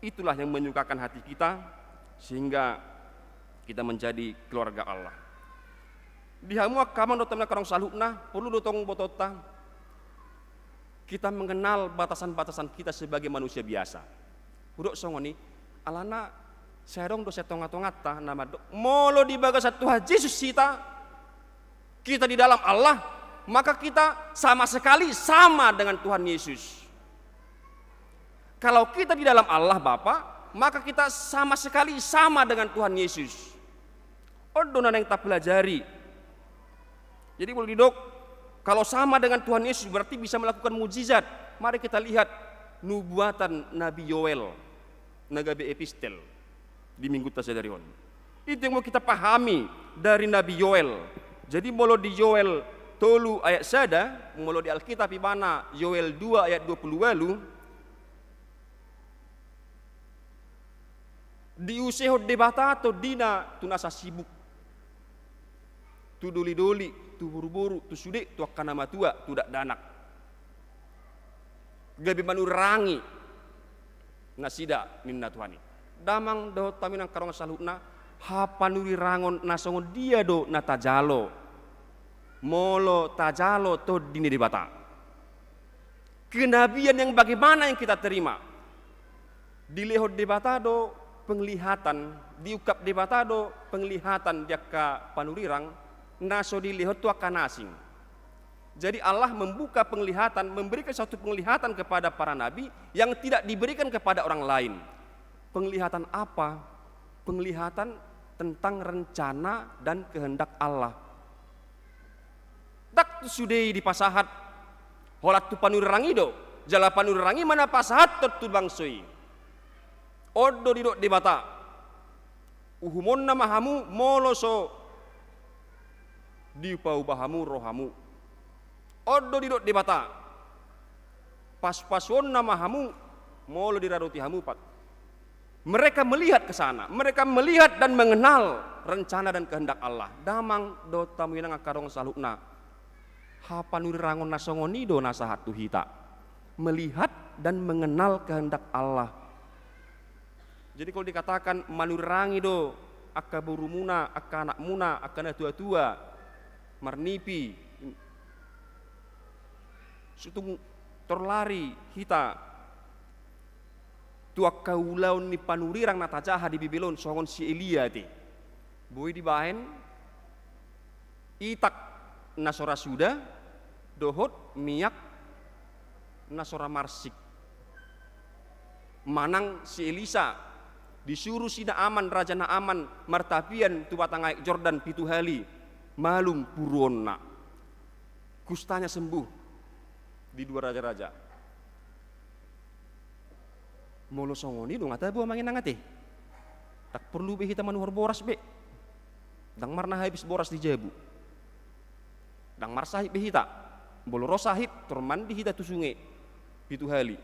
Itulah yang menyukakan hati kita sehingga kita menjadi keluarga Allah. Di hamu akaman dotamna karong salukna perlu dotong botota kita mengenal batasan-batasan kita sebagai manusia biasa. Udok songoni alana serong do setonga-tongata nama do molo di bagasa Tuhan Yesus kita di dalam Allah, maka kita sama sekali sama dengan Tuhan Yesus. Kalau kita di dalam Allah Bapa, maka kita sama sekali sama dengan Tuhan Yesus. Odonan yang tak pelajari. Jadi boleh didok, kalau sama dengan Tuhan Yesus berarti bisa melakukan mujizat. Mari kita lihat nubuatan Nabi Yoel, Nagabe Epistel di Minggu Tasadarion. Itu yang mau kita pahami dari Nabi Yoel. Jadi molo di Yoel tolu ayat sada, molo di Alkitab ibana Yoel 2 ayat 20 diuseho debata atau dina tunasa sibuk tu doli-doli tu buru-buru tu sude tu akana matua tu dak danak gabi manurangi nasida ninna tuhani damang do taminang karong salutna hapanuri rangon nasongon dia do natajalo molo tajalo to dini debata. Kenabian yang bagaimana yang kita terima dilehot debata do penglihatan, diukap debatado penglihatan jaka panurirang naso dilihat tu akan asing. Jadi Allah membuka penglihatan, memberikan satu penglihatan kepada para nabi yang tidak diberikan kepada orang lain. Penglihatan apa? Penglihatan tentang rencana dan kehendak Allah. Dak tu sudei di pasahat holat tu panurirang ido, jala panurirang mana pasahat tu bangsoi. Odo didok debata uhumon nama hamu moloso dipau bahamu rohamu. Odo didok debata pas-pason nama hamu molo diraruti hamu pat. Mereka melihat ke sana, mereka melihat dan mengenal rencana dan kehendak Allah. Damang do tamuinang akarong salukna hapanuri rangon nasongoni do nasahat tuhita melihat dan mengenal kehendak Allah. Jadi kalau dikatakan manurangi do akka burumuna, akka anak muna, akka na tua-tua, marnipi, sutung torlari hita, tu akka ulaun ni panurirang natajaha di Bibilon songon si Elia ti, boy di bahen, itak nasora suda, dohot miyak nasora marsik, manang si Elisa. Disuruh si Naaman, Raja Naaman, martapian tu batangai Jordan pitu hali, malum purona. Kustanya sembuh di dua raja-raja. Molo songoni dong ata buah mangin nangate. Tak perlu be kita manuhor boras be. Dang marna habis boras di Jebu. Dang marsahib be hita. Bolo rosahib tormandi hita tu sungai pitu hali.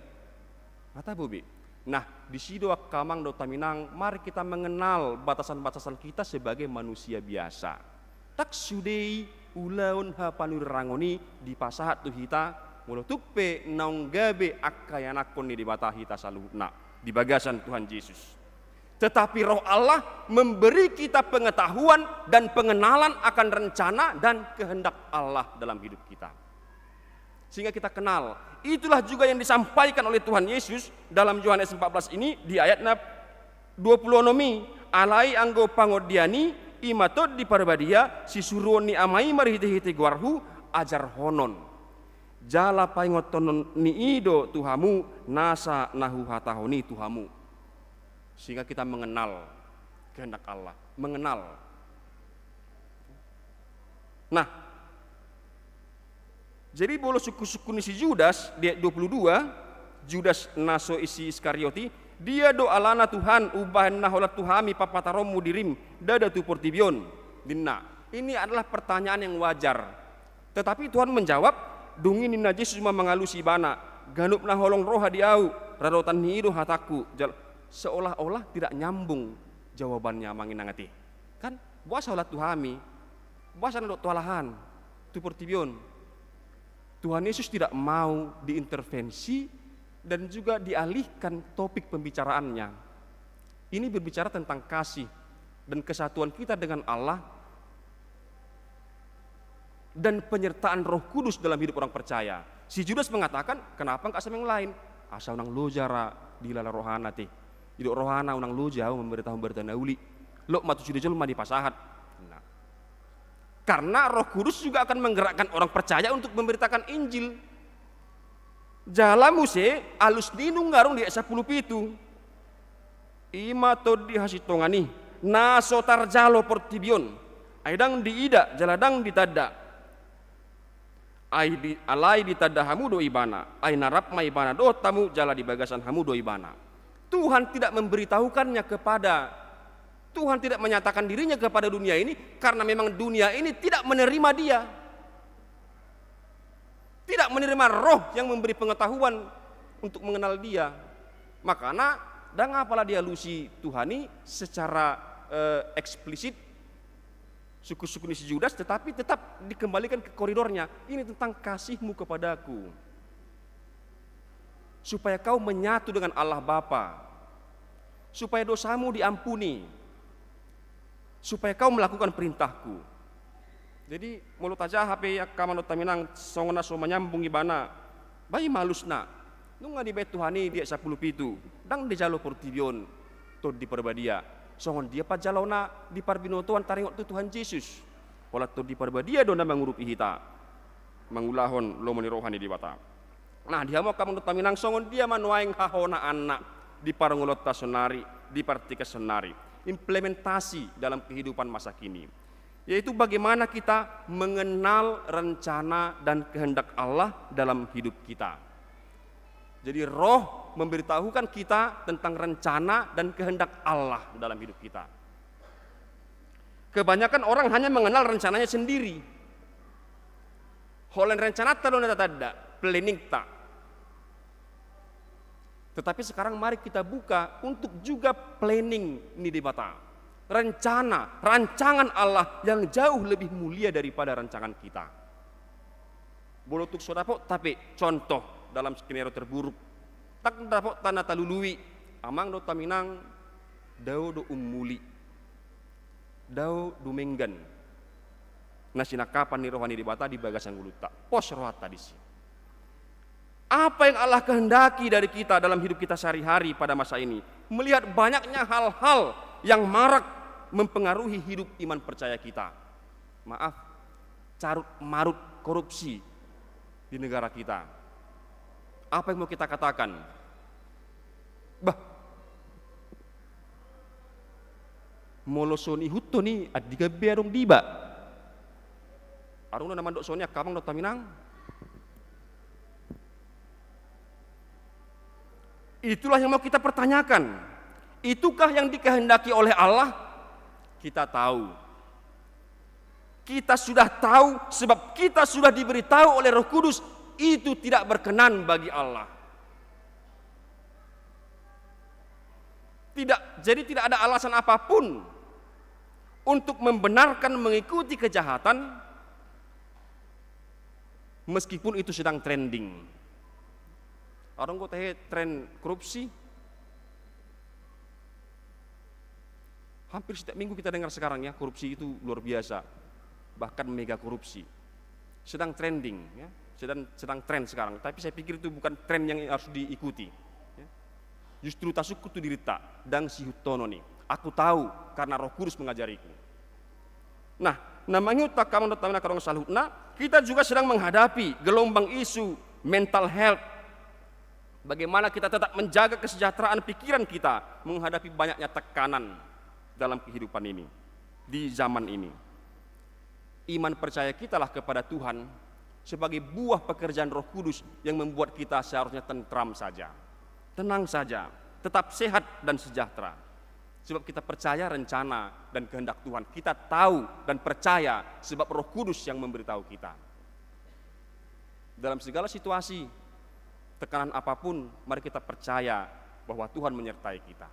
Ata be. Nah, di sido kamang do taminang, mari kita mengenal batasan-batasan kita sebagai manusia biasa. Tak sudei ulaun ha panurangoni di pasahat tu hita, mulu tupe naung gabe akayanakon ni di bata hita saluna di bagasan Tuhan Yesus. Tetapi Roh Allah memberi kita pengetahuan dan pengenalan akan rencana dan kehendak Allah dalam hidup kita. sehingga kita kenal. Itulah juga yang disampaikan oleh Tuhan Yesus dalam Yohanes 14 ini di ayat 20 nomi. Alai anggo pangodiani imatot di parbadia sisuruon ni amai marihite-hite guarhu ajar honon. Jala paingoton ni ido Tuhamu nasa nahu hatahoni Tuhamu. Sehingga kita mengenal kehendak Allah, mengenal. Nah, jadi bolo suku-suku si Judas di ayat 22, Judas naso isi Iskarioti, dia doalana Tuhan ubahan naholat Tuhami papataromu dirim dada tu portibion dinna. Ini adalah pertanyaan yang wajar. Tetapi Tuhan menjawab, dungin najis cuma mengalusi bana, ganup naholong roha diau, radotan hidu hataku. Seolah-olah tidak nyambung jawabannya manginangati. Kan buas holat Tuhami, buas anak tualahan tu portibion. Tuhan Yesus tidak mau diintervensi dan juga dialihkan topik pembicaraannya. Ini berbicara tentang kasih dan kesatuan kita dengan Allah dan penyertaan Roh Kudus dalam hidup orang percaya. Si Judas mengatakan, kenapa enggak sama yang lain? Asa unang lojara di lala rohana teh. Hidup rohana unang lojau memberitahu nauli. Lo matu sudah jelma di pasahat. Karena Roh Kudus juga akan menggerakkan orang percaya untuk memberitakan Injil. Jalamuse alus dinung ngarung di 10 pitu. Ima to di hasitongani naso tarjalo portibion. Aidang diida jaladang ditada. Alai ditada hamu do ibana. Ai narap ma ibana do tamu jala di bagasan hamu do ibana. Tuhan tidak memberitahukannya kepada, Tuhan tidak menyatakan dirinya kepada dunia ini karena memang dunia ini tidak menerima dia. Tidak menerima roh yang memberi pengetahuan untuk mengenal dia. Makanya dan apalah dia lusi Tuhani secara eksplisit suku-suku si Judas, tetapi tetap dikembalikan ke koridornya. Ini tentang kasihmu kepadaku, supaya kau menyatu dengan Allah Bapa, supaya dosamu diampuni, supaya kau melakukan perintahku. Jadi mulut aja HP kamanot taminang songona so menyambung ibana bayi malusna nunga di bet Tuhani dia 10 pitu dang di jalo portibion to di perbadia songon dia pa jalona di parbinotuan taringok tu Tuhan Yesus pola to di perbadia dona mangurupi hita mangulahon lo meni rohani di bata. Nah dia mau kamanot taminang songon dia manuaing hahona anak di parangulot tasonari di partika sonari. Implementasi dalam kehidupan masa kini, yaitu bagaimana kita mengenal rencana dan kehendak Allah dalam hidup kita. Jadi roh memberitahukan kita tentang rencana dan kehendak Allah dalam hidup kita. Kebanyakan orang hanya mengenal rencananya sendiri. Holen rencana talon tada planning tak. Tetapi sekarang mari kita buka untuk juga planning ini di mata. Rancangan Allah yang jauh lebih mulia daripada rancangan kita. Bolotuk sodapok tapi contoh dalam skenario terburuk. Tak dapok tanah talului. Amang do taminang dau do umuli. Dau do menggan. Nasinakapan ni rohani di bata di bagasan guluta. Pos rohata di sini. Apa yang Allah kehendaki dari kita dalam hidup kita sehari-hari pada masa ini? Melihat banyaknya hal-hal yang marak mempengaruhi hidup iman percaya kita. Maaf, carut marut korupsi di negara kita. Apa yang mau kita katakan? Molosoni hutto ni adiga berong diba. Arung na naman do sonya kamang do taminang. Itulah yang mau kita pertanyakan. Itukah yang dikehendaki oleh Allah? Kita tahu. Kita sudah tahu sebab kita sudah diberitahu oleh Roh Kudus itu tidak berkenan bagi Allah. Jadi tidak ada alasan apapun untuk membenarkan mengikuti kejahatan meskipun itu sedang trending. Orang kok teh tren korupsi. Hampir setiap minggu kita dengar sekarang ya, korupsi itu luar biasa. Bahkan mega korupsi. sedang trending, ya, sedang tren sekarang. Tapi saya pikir itu bukan tren yang harus diikuti. Ya. Justru tasukku tu dirita dan sihutono nih. Aku tahu karena Roh Kudus mengajariku. Nah, namanya utakamu tamina karong salutna, kita juga sedang menghadapi gelombang isu mental health. Bagaimana kita tetap menjaga kesejahteraan pikiran kita menghadapi banyaknya tekanan dalam kehidupan ini, di zaman ini. Iman percaya kitalah kepada Tuhan sebagai buah pekerjaan Roh Kudus yang membuat kita seharusnya tentram saja, tenang saja, tetap sehat dan sejahtera. Sebab kita percaya rencana dan kehendak Tuhan. Kita tahu dan percaya sebab Roh Kudus yang memberitahu kita. Dalam segala situasi, tekanan apapun, mari kita percaya bahwa Tuhan menyertai kita.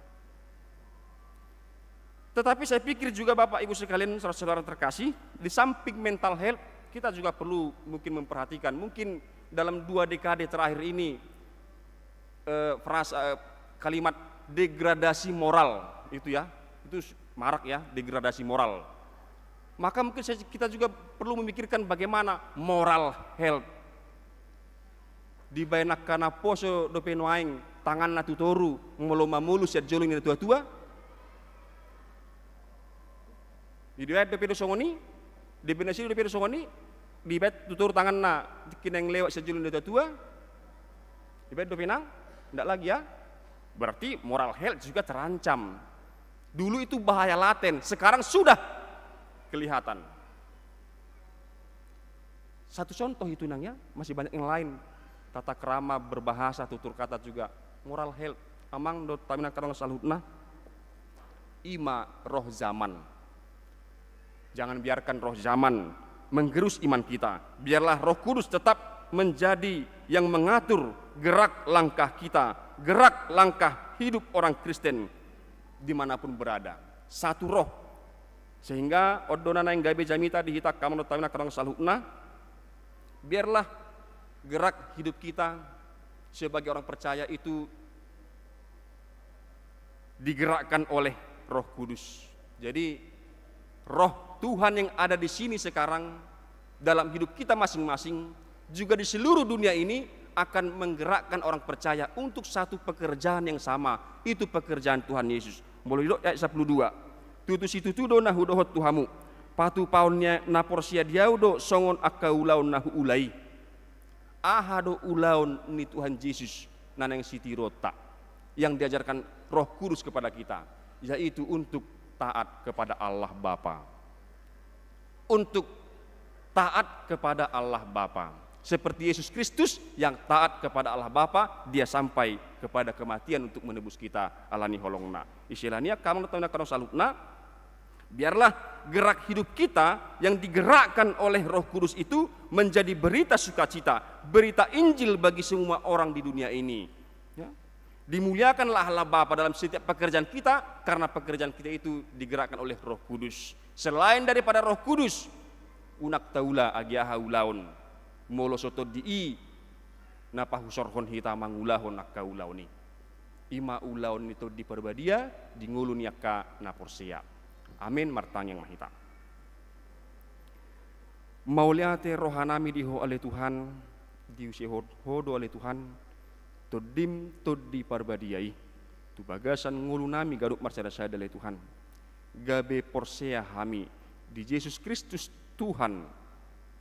Tetapi saya pikir juga Bapak Ibu sekalian, saudara-saudara terkasih, di samping mental health, kita juga perlu mungkin memperhatikan, mungkin dalam 2 dekade terakhir ini, kalimat degradasi moral, itu marak ya, degradasi moral. Maka mungkin kita juga perlu memikirkan bagaimana moral health. Di bayak kana poso do penoaing tangan na tutoru ngoloma mulus ya joling ni tua-tua. Di bayak do pedo songoni, di benasi do pedo songoni, di bayak tutur tangan na kineng lewat sa joling ni tua-tua. Di bayak do penang, ndak lagi ya. Berarti moral health juga terancam. Dulu itu bahaya laten, sekarang sudah kelihatan. Satu contoh itu nang ya, masih banyak yang lain. Tata krama, berbahasa, tutur kata juga. Moral health, amang do tamina karong salutna. Ima roh zaman. Jangan biarkan roh zaman menggerus iman kita. Biarlah Roh Kudus tetap menjadi yang mengatur gerak langkah kita, gerak langkah hidup orang Kristen dimanapun berada. Satu roh. Sehingga odonana yang gabe jamita dihitak kamu tamina karong salutna. Biarlah gerak hidup kita sebagai orang percaya itu digerakkan oleh Roh Kudus. Jadi Roh Tuhan yang ada di sini sekarang dalam hidup kita masing-masing juga di seluruh dunia ini akan menggerakkan orang percaya untuk satu pekerjaan yang sama, itu pekerjaan Tuhan Yesus. Mulai ayat 12. Tutus itu do nahu dohot Tuhamu. Patu paunnya naporsia diaudo songon akaulaun nahu ulai. Ahado ulaun ni Tuhan Yesus nanang siti rota yang diajarkan Roh Kudus kepada kita, yaitu untuk taat kepada Allah Bapa. Untuk taat kepada Allah Bapa. Seperti Yesus Kristus yang taat kepada Allah Bapa, dia sampai kepada kematian untuk menebus kita alani holongna. Istilahnya kamu tanda karong salutna. Biarlah gerak hidup kita yang digerakkan oleh Roh Kudus itu menjadi berita sukacita, berita Injil bagi semua orang di dunia ini. Ya. Dimuliakanlah Allah Bapa dalam setiap pekerjaan kita, karena pekerjaan kita itu digerakkan oleh Roh Kudus. Selain daripada Roh Kudus, unak taula agiaha ulaun, molo soto dii, napa husorhon hita mangulahon akkaulauni. Ima ulaun itu diperbadia, dingulun yakka naporsea. Amin martang yang mahita. Mauliate rohanami diho oleh Tuhan, diusi hodo oleh Tuhan, todim todi parbadiai, tu bagasan ngulunami garuk marsada saya oleh Tuhan. Gabe porsea hami di Yesus Kristus Tuhan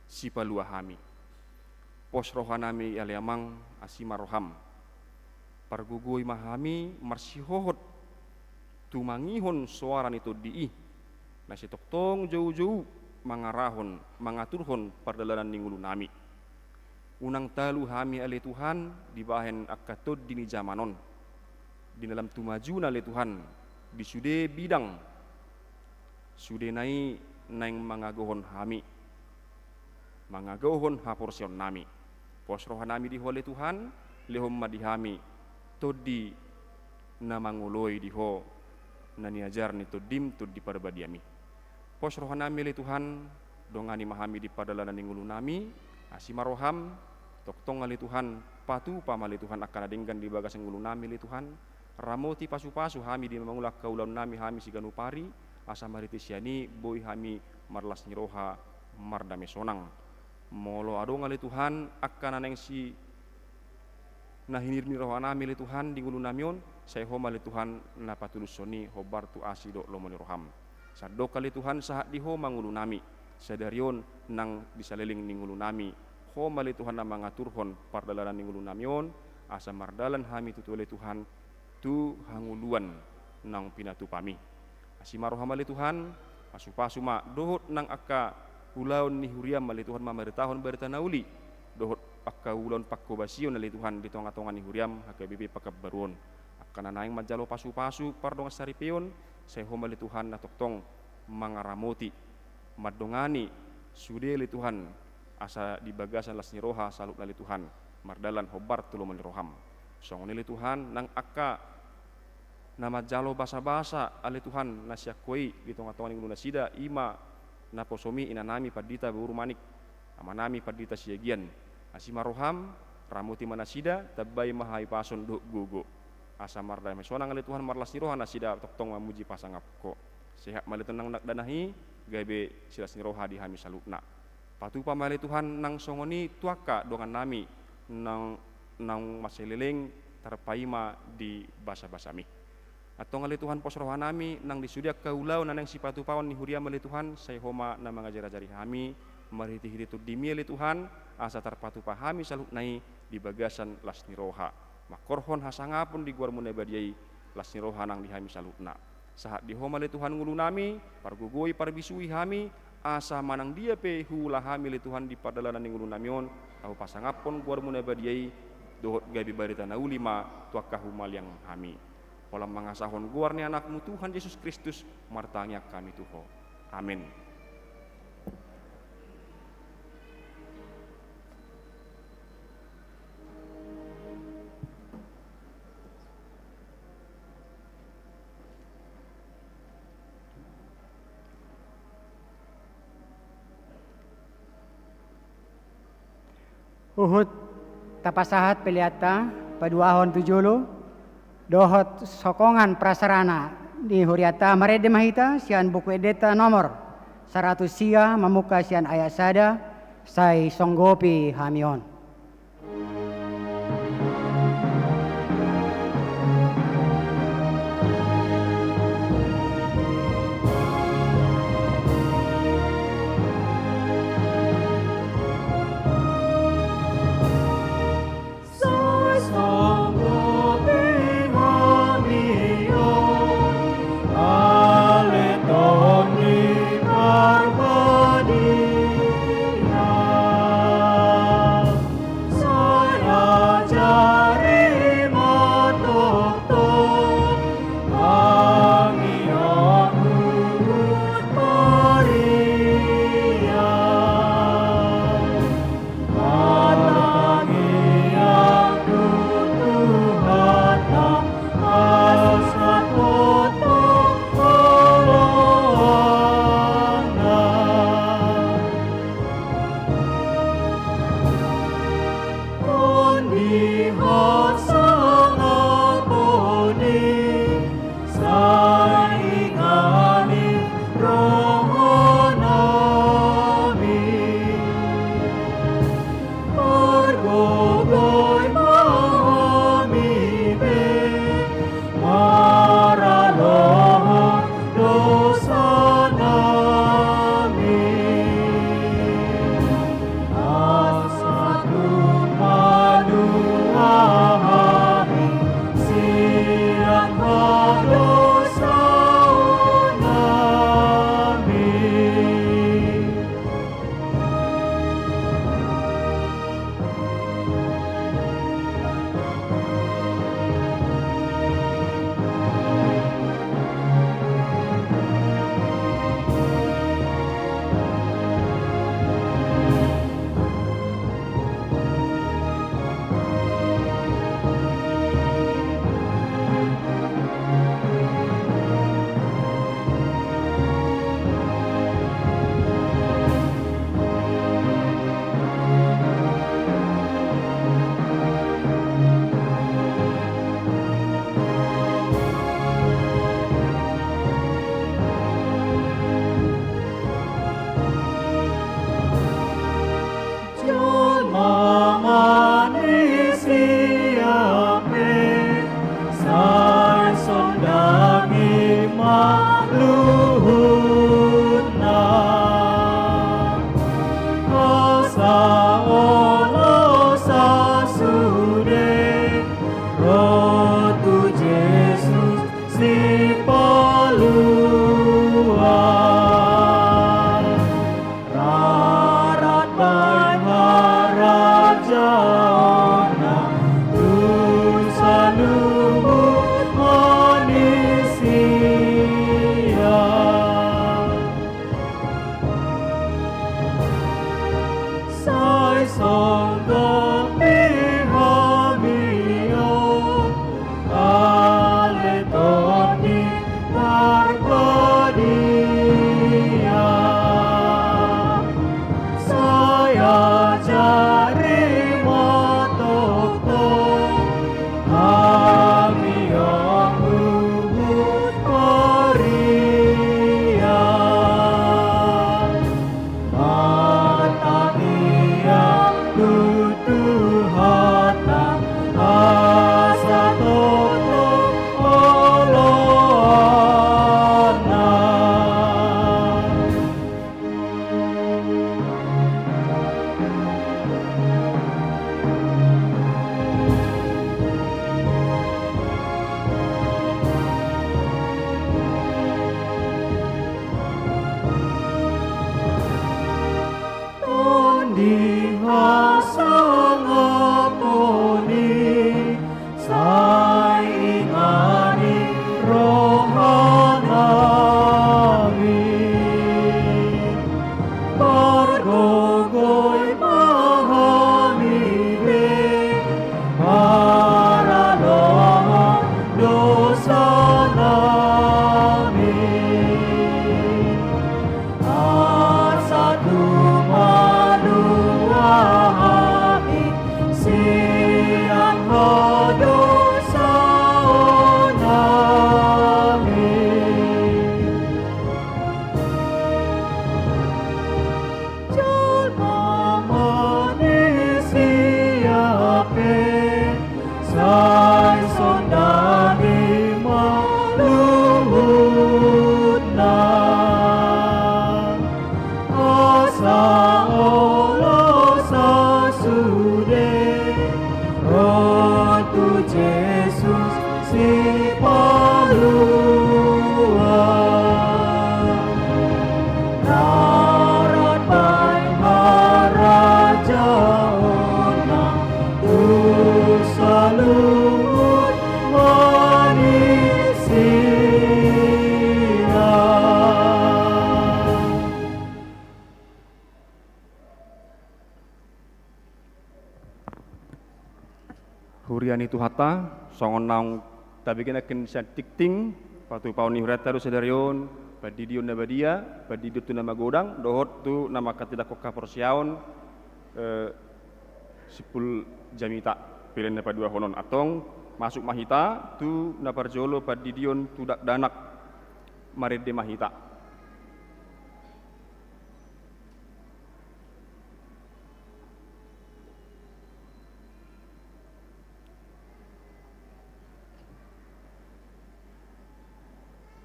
si palua hami. Pos rohanami aliamang asima roham. Pargugui mahami marsihohot tumangihon suaran itu diih. Nasi toktong jauh-jauh mangarahon, mangaturhon perdalanan ninggulu nami. Unang talu hami ale Tuhan dibahen akatod dini zamanon. Di dalam tumajuna ale Tuhan di sude bidang. Sude nai naing mangagohon hami. Mangagohon haporsion nami. Posrohan nami di hole Tuhan, lehom madihami. Todi namanguloi diho naniajar ni todim to di parbadiami. Pos rohanami le Tuhan dongani mahami di padalanan ningulu nami asimaroham toktong ali Tuhan patu pamali Tuhan akan adenggan di bagas ngulu nami le Tuhan ramoti pasu-pasu hami di mangulak kaulaun nami hami siganu pari asa mariti siani boy hami marlas niroha mardame sonang Molo ado ngali Tuhan akan aneng si nah hinir ni rohanami li Tuhan di ngulu namion saya homa li Tuhan na patulus soni hobar tu asido lomoni roham sadok kali Tuhan sahat di homa ngulu nami sadarion nang disaleling ni ngulu nami homa li Tuhan na mangaturhon pardalanan ni ngulu namion asa mardalan hami tutule Tuhan tu hanguluan nang pinatu pami asimaro hama li Tuhan pasu-pasu ma dohot nang akka ulaon ni huriam mali Tuhan mameritahon berita nauli dohot pakka ulon pakko basion ali Tuhan di tonga-tonga ni huriam hake bibi pakabaruon akan naing majalo pasu-pasu pardong saripion saya homali Tuhan na toktong mangaramoti madongani sude li Tuhan asa di bagasan lasni roha salut nali Tuhan mardalan hobar tulung mali roham song nili Tuhan nang akka nama jalo basa-basa ali Tuhan nasyakoi di tonga-tonga ni sida ima na posomi inanami padita buru manik amanami padita siagian asima roham ramuti manasida tabai mahai pason do gogo asa marda mesona ngali Tuhan marlas ni roha nasida toktong mamuji pasangapko sehat mali tenang nak danahi gabe silas ni roha di hami salukna patu pamali Tuhan nang songoni tuaka dongan nami nang maseliling tarpaima di basa-basami atau ngali Tuhan pos roha nami nang disudia kaulau nanang sipatu pawan ni huria mali Tuhan saya homa na mangajar-ajari hami mariti-hiritu dimi li Tuhan asa tarpatu pahami saluk nai di bagasan lasni roha makorhon hasangapun di guar mune badiai lasni roha nang dihami salukna saat di homa li Tuhan ngulu nami pargugoi parbisui hami asa manang dia pe hula hami li Tuhan di padalanan ngulu namion tau pasangapun guar mune badiai dohot gabi barita nauli ma tuakah humal yang hami pola mangasahon guar ni anakmu Tuhan Yesus Kristus martanya kami tuho amin. Uhud tapasahat peliata paduahon tujulu dohot sokongan prasarana di huriata marede mahita sian buku edeta nomor 100 sia memuka sian ayat sada sai songgopi hamion. Saya Huriani Tuhata, songon naung tabikin akan dikting, patu pauni hurata ru sedarion, padidion nabadia, padidion tu nama godang, dohot tu nama katidak koka porsiaon, sipul jamita, pilihan dapat dua honon atong, masuk mahita, tu naparjolo padidion tudak danak, marede mahita.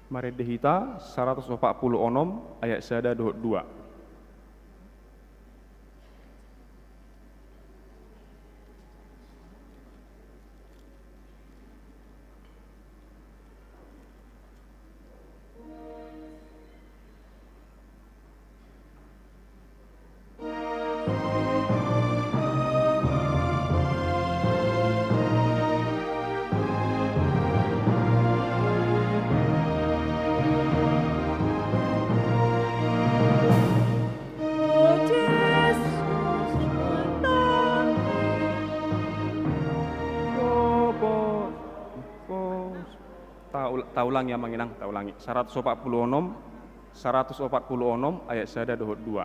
Marede hita 146 ayat 1 dohot 2. Taulang yang menginang, taulangi 146 ayat 1 dohot 2.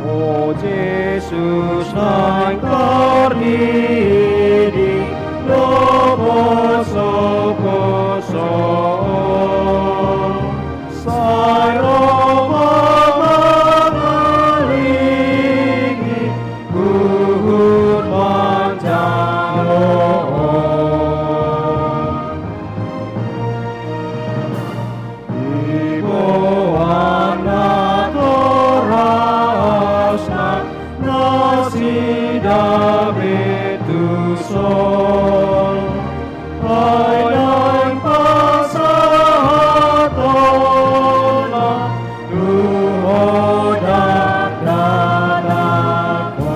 O Jesus, naing karnidi, lobo sokoso, sairo mamalingi, kuhut manjalo. Ibo anak torasna, nasida betusol ayang pasahatola duhodak dadakon.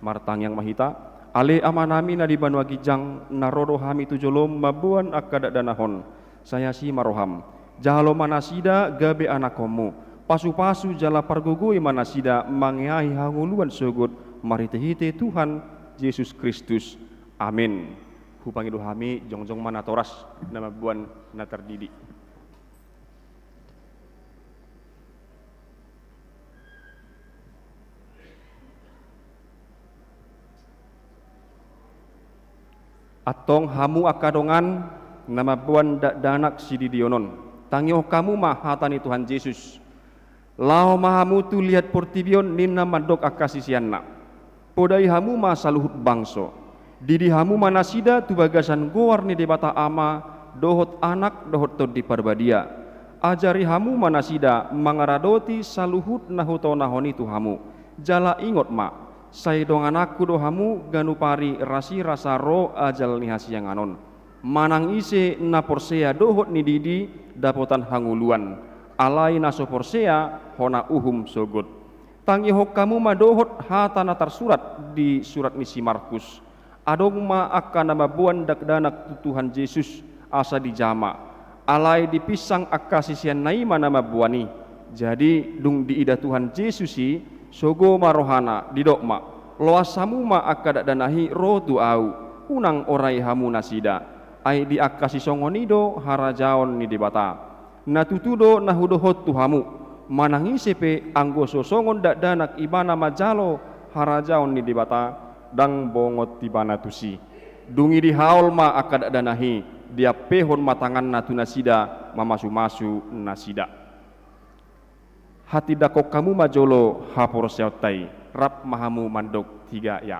Martang yang mahita ale amanami na di banua gijang narodo hami tujolom mabuan akadak danahon saya si maroham jalo manasida gabe anakomu pasu-pasu jala pargugui manasida mangeai hanguluan sogot maritehite Tuhan Yesus Kristus amin. Hupangidu hami jongjong manatoras nama buan na terdidi. Atong hamu akadongan nama buan danak sididionon tangyo kamu mahatani Tuhan Yesus lao mahamu tu lihat portibion nina mandok akasisianna podai hamu masaluhut bangso didi hamu manasida tu bagasan goar ni debata ama dohot anak dohot tod di parbadia ajari hamu manasida mangaradoti saluhut nahuto nahoni tu hamu jala ingot ma saya dong anakku dohamu ganupari rasi rasa ro ajal ni hasiang anon manang ise na porsea dohot ni didi dapotan hanguluan alai naso porsea hona uhum sogot tangi hok kamu madohot hatana tersurat di surat misi Markus adong ma akan nama buan dakdanak Tuhan Yesus asa dijama alai dipisang akasisian naima nama buani jadi dung diida Tuhan Yesusi sogo marohana didokma loasamu ma akadak danahi rotu au unang orai hamu nasida ai di akasi songonido harajaon ni debata natutudo nahudohot tu hamu manangi sepe anggo sosongon dak danak ibana majalo harajaon ni debata dang bongot tibana tusi dungi di haul ma akadak danahi dia pehon matangan natu nasida mamasu-masu nasida hati dakok kamu majolo hapor syautai rap mahamu mandok 3 ya.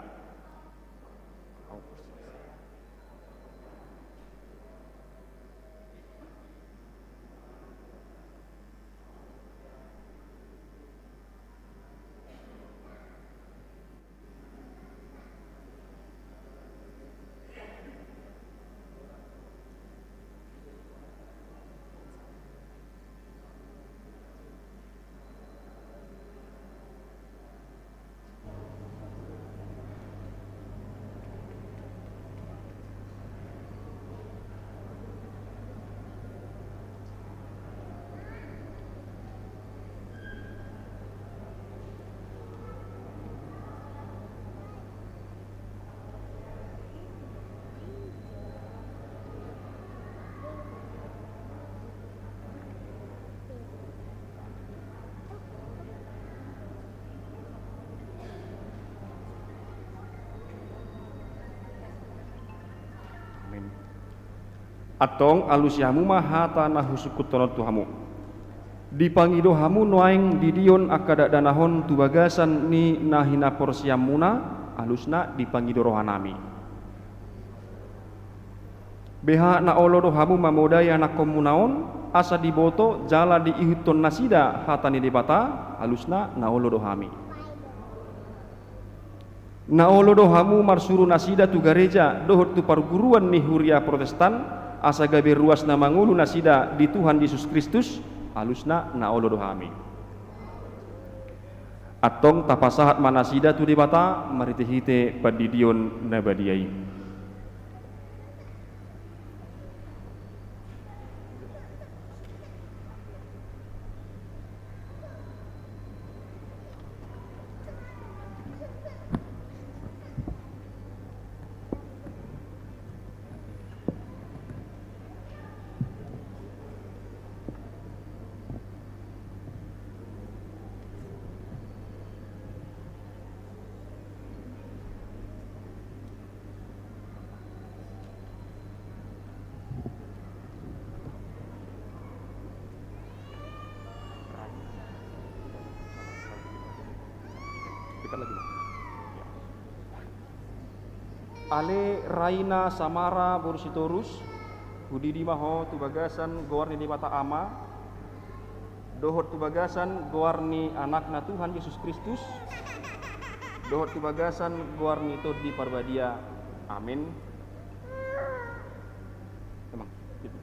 Atong alusiamu mahata nahusukut tono tuhamu dipangido hamu noaing didion akadak danahon tu bagasan ni nahina porsiamuna alusna dipangido rohanami beha na olodo hamu mamodai anak komunaon asa diboto jala diihuton nasida hatani debata alusna na olodo hami na olodo hamu marsuru nasida tu gereja dohot tu perguruan ni huria Protestan asa gabe ruas na mangulu nasida di Tuhan Yesus Kristus alusna na olodo hami atong tapasahat manasida tu debata maritehite padidion na badiai Ale Raina Samara Borsitorus Hudidi Maho tu bagasan goar ni mata ama dohot tu bagasan guarni anakna Tuhan Yesus Kristus, dohot tu bagasan guarni to di parbadia. Amin. Emang, gitu.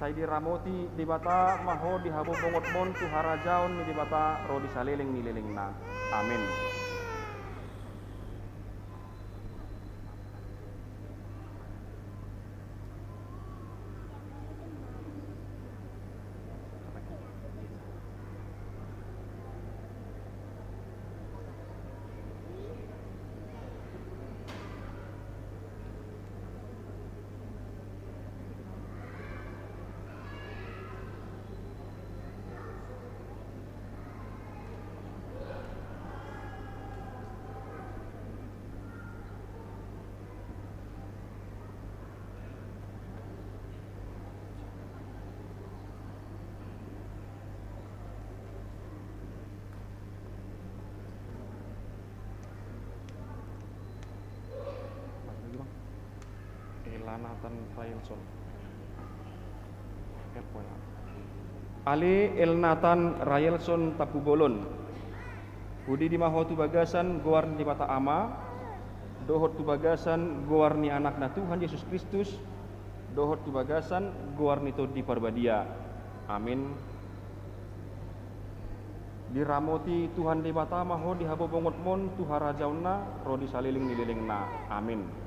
Saya diramoti di bata maho di habo bongot mon tu harajaon di bata ro di saleleng ni lelengna. Amin. Nathan Raelson. Ale El Nathan Raelson Tapubolon. Budi di maho tu bagasan guarni di mata ama. Dohot tu bagasan guarni anakna Tuhan Yesus Kristus. Dohot tu bagasan guarni to di parbadia. Amin. Diramoti Tuhan di mata maho di habo bongot mon tu harajauna ro di saliling nililingna. Amin.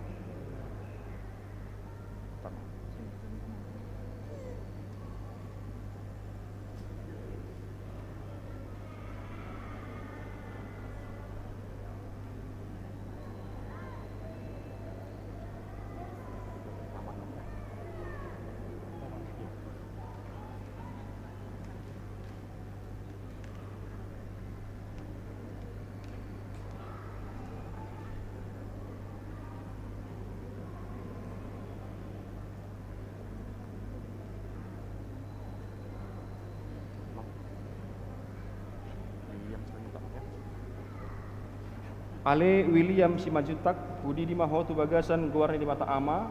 Ale William Simajutak, budi di maho tu bagasan guarni di mata ama,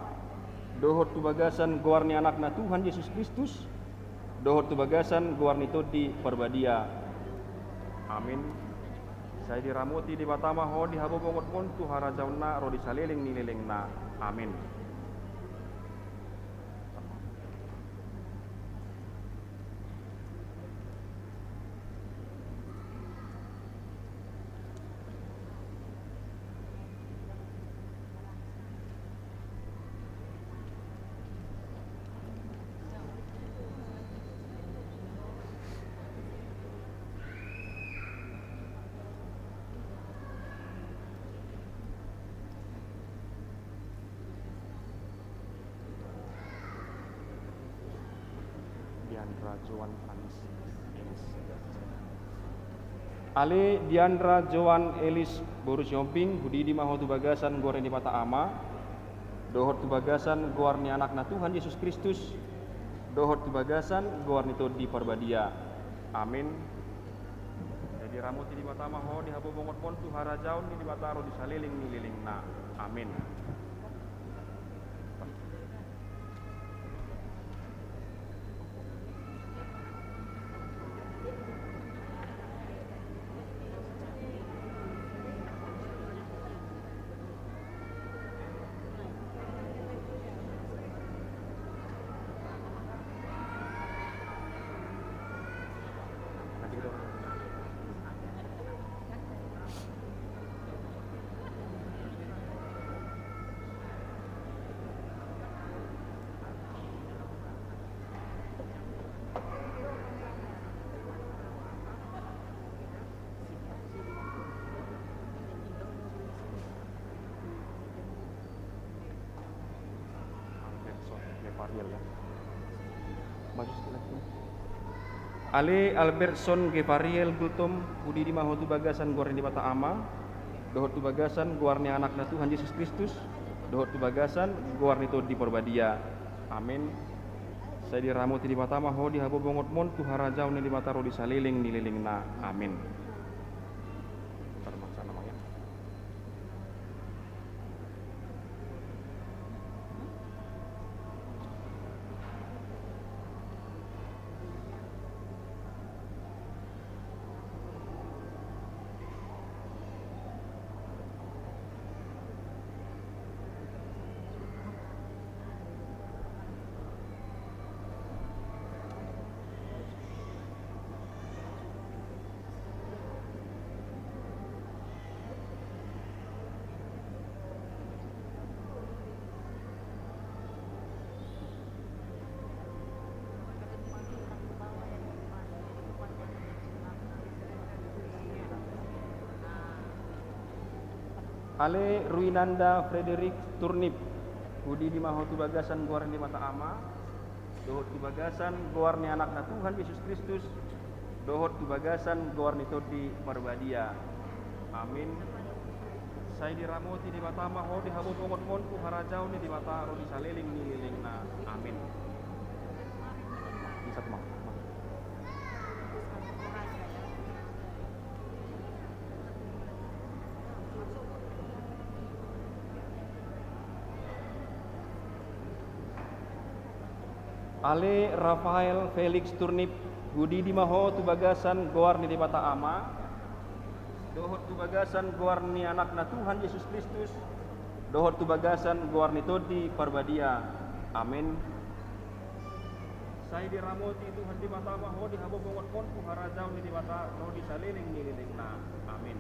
dohot tu bagasan guarni anakna Tuhan Yesus Kristus, dohot tu bagasan guarni to di parbadia. Amin. Saya diramoti di mata maho di habo bongot pon tu harajauna ro di saleleng ni lelengna. Amin. Diandra Joan Anis Ale Diandra Joan Elis Borus Yomping budi di maho tu bagasan goreng di mata ama, dohot tu bagasan guarni anakna Tuhan Yesus Kristus, dohot tu bagasan guarni to di parbadia. Amin. Jadi ramuti di mata maho di habo bongot pon tu harajaun di mata ro di saliling ni lilingna. Amin. Ale Albertson Gevariel Gultom budi di maho tu bagasan guarni di mata ama, dohot tu bagasan guarni anakna Tuhan Yesus Kristus, dohot tu bagasan guarni to di parbadia. Amin. Saya diramuti di mata maho di habo bongot mon tu harajaun di mata ro di saliling ni lilingna. Amin. Ale Ruinanda Frederick Turnip, Budi di Mahotu Bagasan Guarni di Mata Ama, Dohot tu Bagasan Guarni anak na Tuhan Yesus Kristus, Dohot tu Bagasan Guarni Todi Marbadia. Amin. Saya diramoti di Mata Ama ho di habo pomot monku harajau ni di Mata ro di saleling ni liling na. Amin. Bisa mah. Ale Rafael Felix Turnip, Budi di Maho tu Bagasan Guarni di Mata Ama, Dohot tu Bagasan Guarni anak na Tuhan Yesus Kristus, Dohot tu Bagasan Guarni Todi Parbadia. Amin. Saya diramoti Tuhan di Mata Ama ho di habo bongot ponku harajau ni di Mata no di saliling ni liling na. Amin.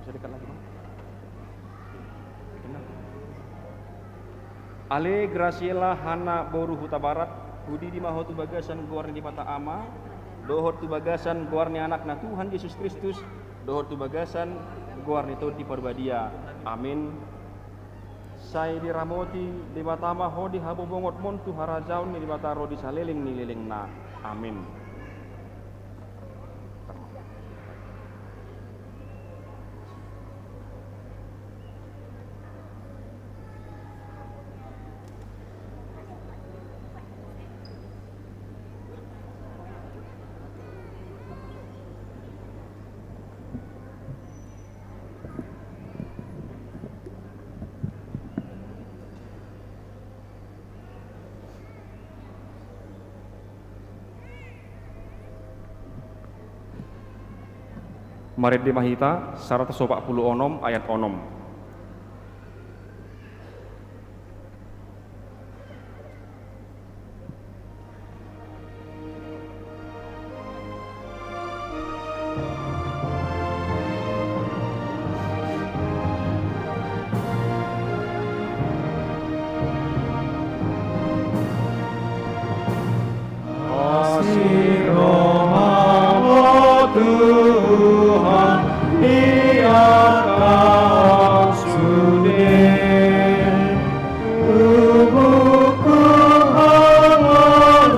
Bisa dekat lagi, Bang. Benar. Ale Graciela Hana Boru Huta Barat, Budi di Maho tu Bagasan Guarni di Mata Ama, Dohot tu Bagasan Guarni anak na Tuhan Yesus Kristus, Dohot tu Bagasan Guarni Todi Parbadia. Amin. Saya diramoti di Mata Ama ho di habo bongot mon tu harajau ni di Mata ro di saleling ni liling na. Amin. Marit di Mahita 146 ayat onom. Kasih Roh-Mu Tuhan biarkan sudin tubuhku mengaluan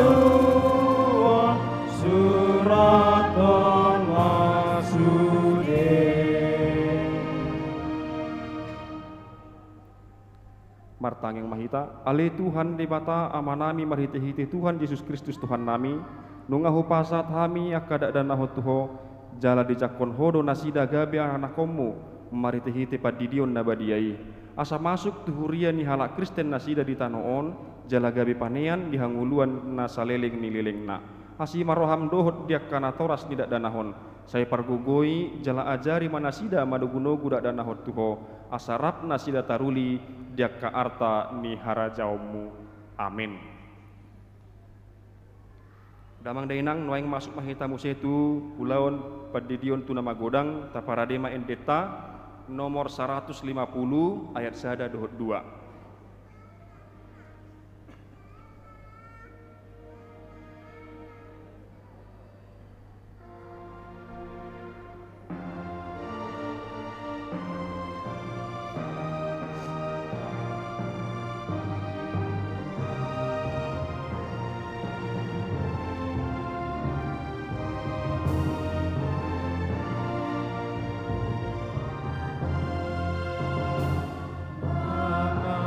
surat Masudin. Martangeng Mahita, ale Tuhan di Mata amanami marhiti-hiti Tuhan Yesus Kristus Tuhan nami, nungahu pasat hami akada dan nahot tuho, jala dijakon hodo nasida gabe anakomu, marhiti-hiti padidion nabadiai, asa masuk tuhuria ni halak Kristen nasida di tanoon, jala gabe panean dihanguluan nasaleling nililing na, asi maroham dohot diak kana toras nidak danahon, saya pargugoi jala ajari manasida madugunogu dak danahot tuho, asarap nasida taruli diak ka arta ni harajaumu. Amin. Damang dainang nuaing masuk mahita musetu pulauan padidion tuna magodang taparadema endeta nomor 150 ayat sada dohot 2. Anak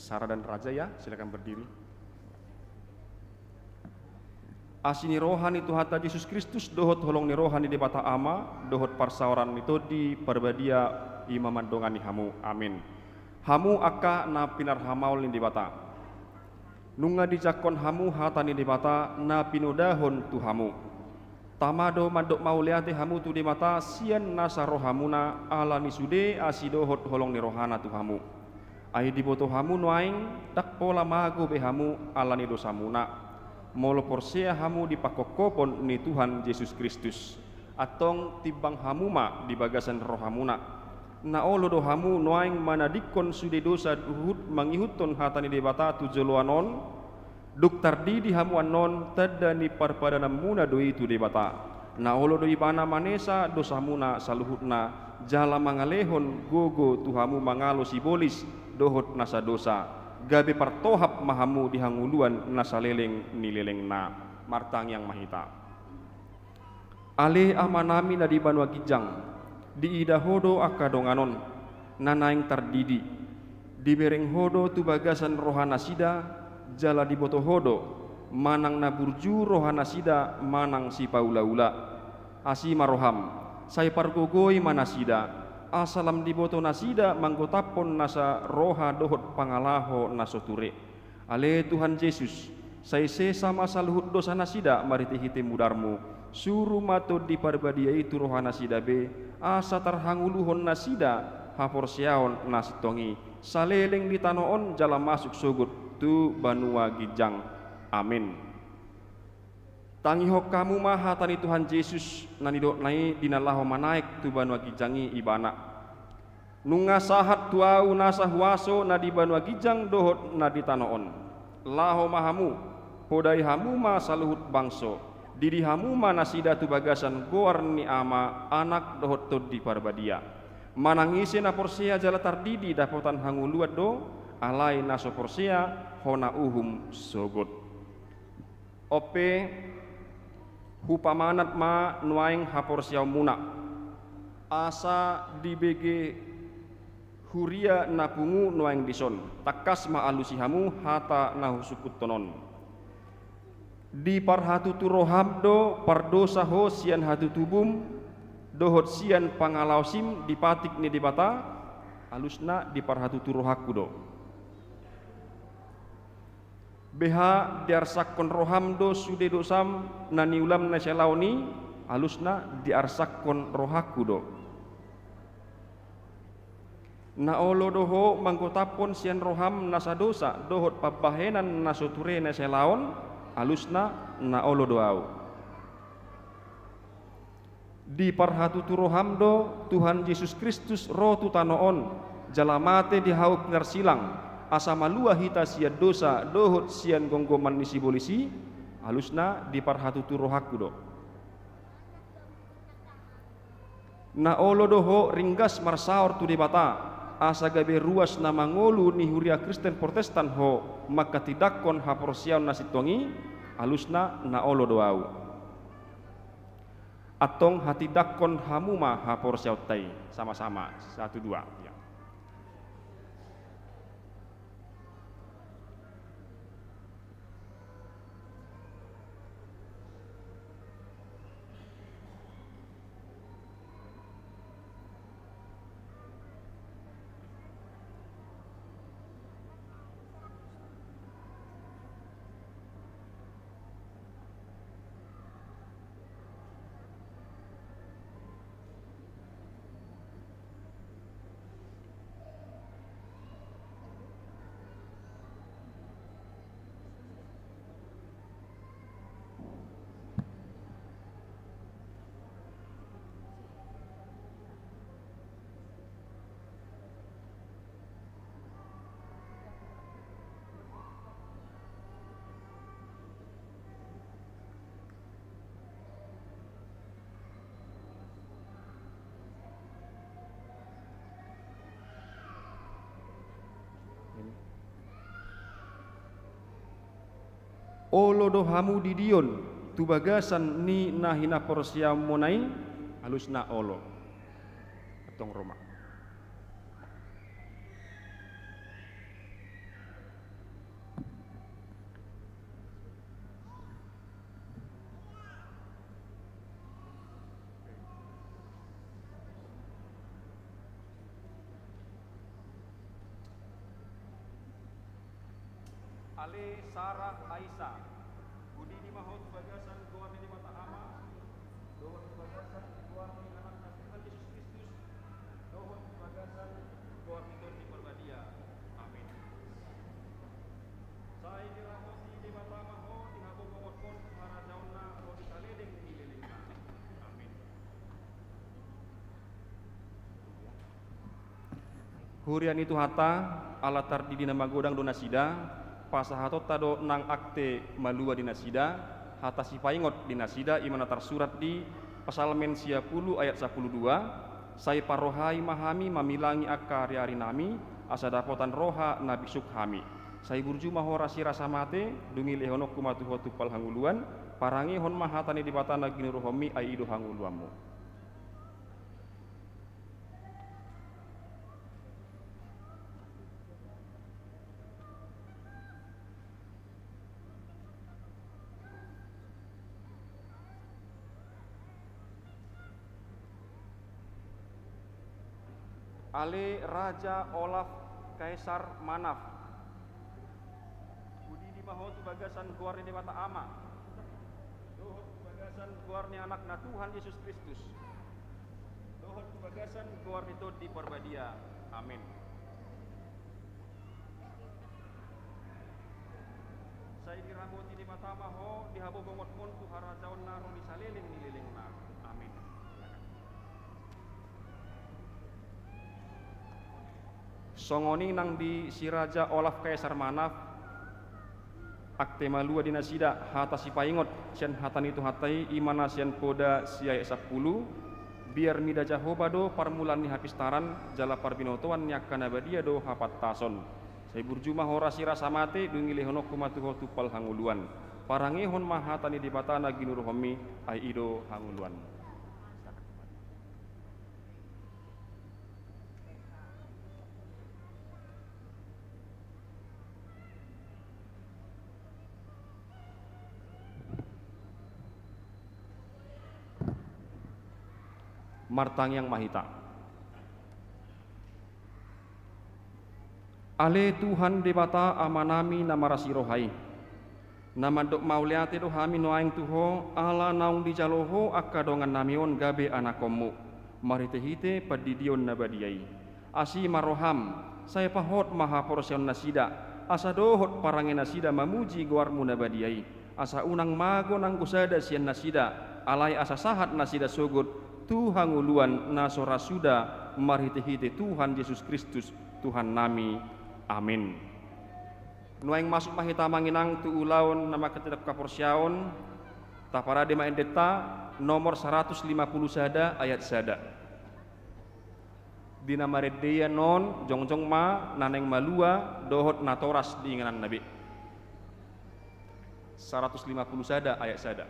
Sarah dan Raja ya, silakan berdiri. Asini rohani Tuhan Yesus Kristus dohot holong ni rohani di bata ama dohot parsaoran itu di perbadia imaman dongani hamu, amin. Hamu aka na pinar hamaul ni di bata nunga dijakon hamu hatani di bata na pinodahon tu hamu tamado mandok mauleate hamu tu di mata sian nasa rohamuna ala ni sude asidohot holong ni rohana tu hamu ai di boto hamu noaing dak pola mago be hamu ala ni dosamuna molo porsea hamu di pakokopon ni Tuhan Yesus Kristus atong tibang hamuma di bagasan rohamuna na olo do hamu noaing manadikon sude dosa duhut mangihuton hatani di bata tu joloanon duk tardi di hamu anon tada ni parpadana muna do itu di bata na olo do ibana manesa dosa muna saluhutna jala mangalehon gogo tu hamu mangalo sibolis dohot nasa dosa gabe partohap mahamu di hanguluan nasaleleng nileleng na martang yang mahita ale amanami na di banwa gijang di ida hodo akadonganon nanaing tardidi di bereng hodo tu bagasan rohana sida jala di boto hodo manang na burju rohana sida manang si paula-ula asima roham sai pargogoi manasida asalam di boto nasida manggotapon nasa roha dohot pangalaho nasoture ale Tuhan Yesus sai se sama saluhut dosa nasida mariti hite mudarmu suruh mato di parbadia itu roha nasida be asa tarhanguluhon nasida haporsiaon nasitongi saleleng di tanoon jala masuk sugut tu banua gijang, amin. Tangihok kamu maha tani Tuhan Yesus nanidok nai dinalaho manaik tu banua gijangi ibana nunga sahat tuau nasa huaso na di banua gijang dohot na di tanoon laho mahamu hodai hamu ma saluhut bangso didi hamu ma nasida tu bagasan goar ni ama anak dohot tod di parbadia manangise na porsia jala tardidi dapotan hanguluat do alai naso porsia hona uhum sogot ope hupamanat ma nuaing haporsiau muna asa di BG huria napungu nuaing dison takas ma alusihamu hata nahusukut tonon di parhatu turohamdo pardosa ho sian hatu tubum dohot sian pangalausim dipatik ni dibata alusna di parhatu turohakudo beha diarsakon rohamdo sude dosam nani ulam naselauni alusna diarsakon rohakudo na olo doho manggotapon sian roham nasa dosa dohot pabahenan nasoture naselaon alusna na olo doau di parhatu turohamdo Tuhan Yesus Kristus roh tutanoon jalamate dihauk narsilang asa malua hita sia dosa dohot sian gonggoman nisi bolisi halusna di parhatu turohakudo na olo doho ringgas marsaor tu debata asa gabe ruas na mangolu ni huria Kristen Protestan ho maka tidakon haporsiaon nasitongi halusna na olo doau atong hati dakon hamuma haporsiaut tai sama-sama 1 2 ya. Olo do hamu di dion tu bagasan ni nahina porsia monai halusna olo atong Roma Ale Sarah Aisyah, Budi di Mahot Bagasan keluar di mata ama, dohot Bagasan keluar di anak Tuhan Yesus Kristus, dohot Bagasan keluar di perbadia. Amin. Saya dirahoti di mata maho di habong mawakon para jauna rodi saledeng di lelengna. Amin. Hurian itu hata alatar di dina magodang dona sida pasahato tado nang akte malua dina sida hata sipaingot dina sida imana tersurat di Pasalmen 10 ayat 12 sai parohai mahami mamilangi akka hari nami asa dapotan roha nabi sukhami sai burju mahora sira samate dungi lehonok kumatu hotu pal hanguluan parangi hon mahatani di batana gini rohomi ai ido hanguluamu. Ale Raja Olaf Kaisar Manaf, Budi di Mahotu Bagasan keluarnya di mata ama, dohot Bagasan keluarnya anakna Tuhan Yesus Kristus, dohot Bagasan keluar itu di perbadia. Amin. Saya dirahmati di mata maho di habo bongot pun tuhara jaun naru di saleleng ni leleng na. Amin. Songoni nang di si Raja Olaf Kaisar Manaf akte malua dina sida hata si paingot sian hatan itu hatai imana sian poda siai 10 biar mida Jahoba do parmulan ni hapistaran jala parbinotoan nyakana badia do hapat tason sai burjuma hora sira samate dungi lehonok kumatu hotu pal hanguluan parangehon mahatani di batana ginuruhomi ai ido hanguluan. Martang yang mahita. Ale Tuhan debata amanami namarasi rohai. Nama dok mauliate do hami noaing tuho ala naung di jaloho akadongan namion gabe anakomu. Maritehite padidion nabadiai. Asi maroham saya pahot maha porsion nasida. Asa dohot parangen nasida mamuji guarmu nabadiai. Asa unang mago nang kusada sian nasida. Alai asa sahat nasida sugut. Tuhan uluan nasora suda marhite-hite Tuhan Yesus Kristus Tuhan nami. Amin. Nuaing masuk mahita manginang tu ulaun nama ketidap kaporsyaon tapara de maendeta nomor 150 sada ayat sada. Dina maredeya non jongjong ma naneng malua dohot natoras diinganan Nabi. 150 sada ayat sada.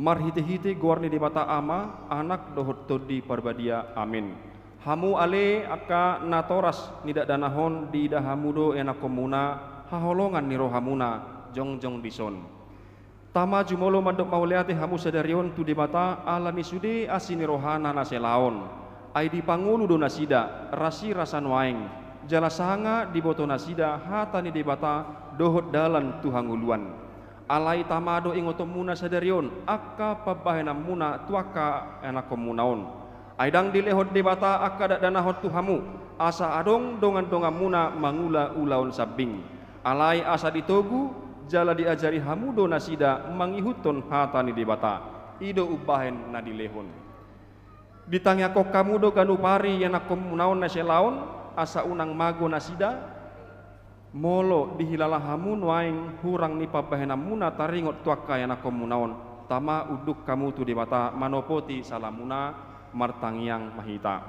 Marhite-hite guarni di mata ama anak dohot todi parbadia. Amin. Hamu ale aka natoras nida danahon di dahamudo enak komuna haholongan ni rohamuna jongjong dison. Tama jumolo mandok mauleate hamu sadarion tu debata ala ni sude asini rohana naselaon. Ai di pangulu do nasida rasi rasan waeng. Jala sanga di boto nasida hata ni debata dohot dalan tuhanguluan. Alai tamado ingoto muna sadarion akka pabahena muna tuaka enak komunaon. Aidang dilehot debata akka danahot tuhamu asa adong dongan muna mangula ulaon sabing. Alai asa ditogu jala diajari hamudo nasida mangihuton hatani debata ido ubahen na dilehon. Ditanya kok kamudo ganupari yang nakomunaon naselaon asa unang mago nasida molo dihilala hamun waing hurang ni pabahena muna taringot tuaka yang nakomunaon tama uduk kamu tu debata manopoti salamuna martangiang mahita.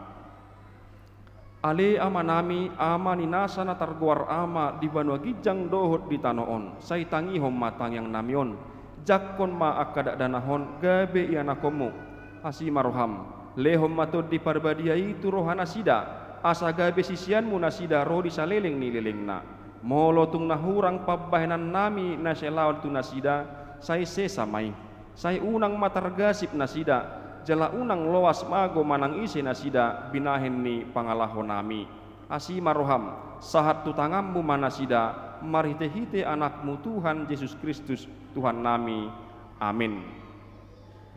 Ale amanami ama ninasa na targuar ama di banua gijang dohot di tanoon say tangihom matang yang namion jakkon ma akada danahon gabe iana komu asi maroham lehom matod di parbadia itu rohana sida asa gabe sisian munasida roh di saleleng ni lelengna molo tung nahurang pabbahenan nami naselawan tu nasida say sesamai say unang matargasip nasida jala unang loas mago manang isi nasida binahen ni pangalaho nami asi maroham sahat tutangammu manasida marhite-hite anakmu Tuhan Yesus Kristus Tuhan nami amin.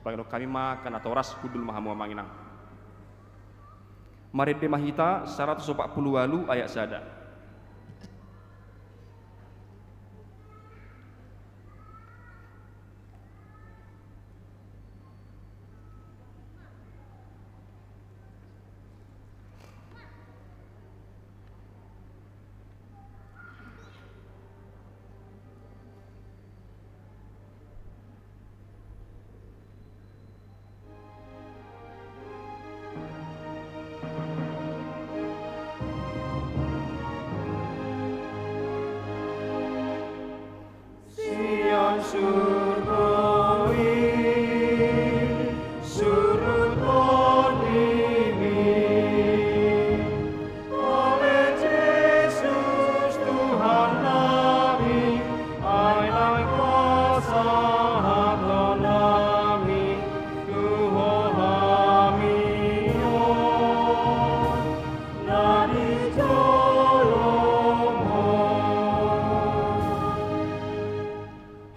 Pagano kami makan atoras kudul mahamu manginang maride mahita 148 ayat sada.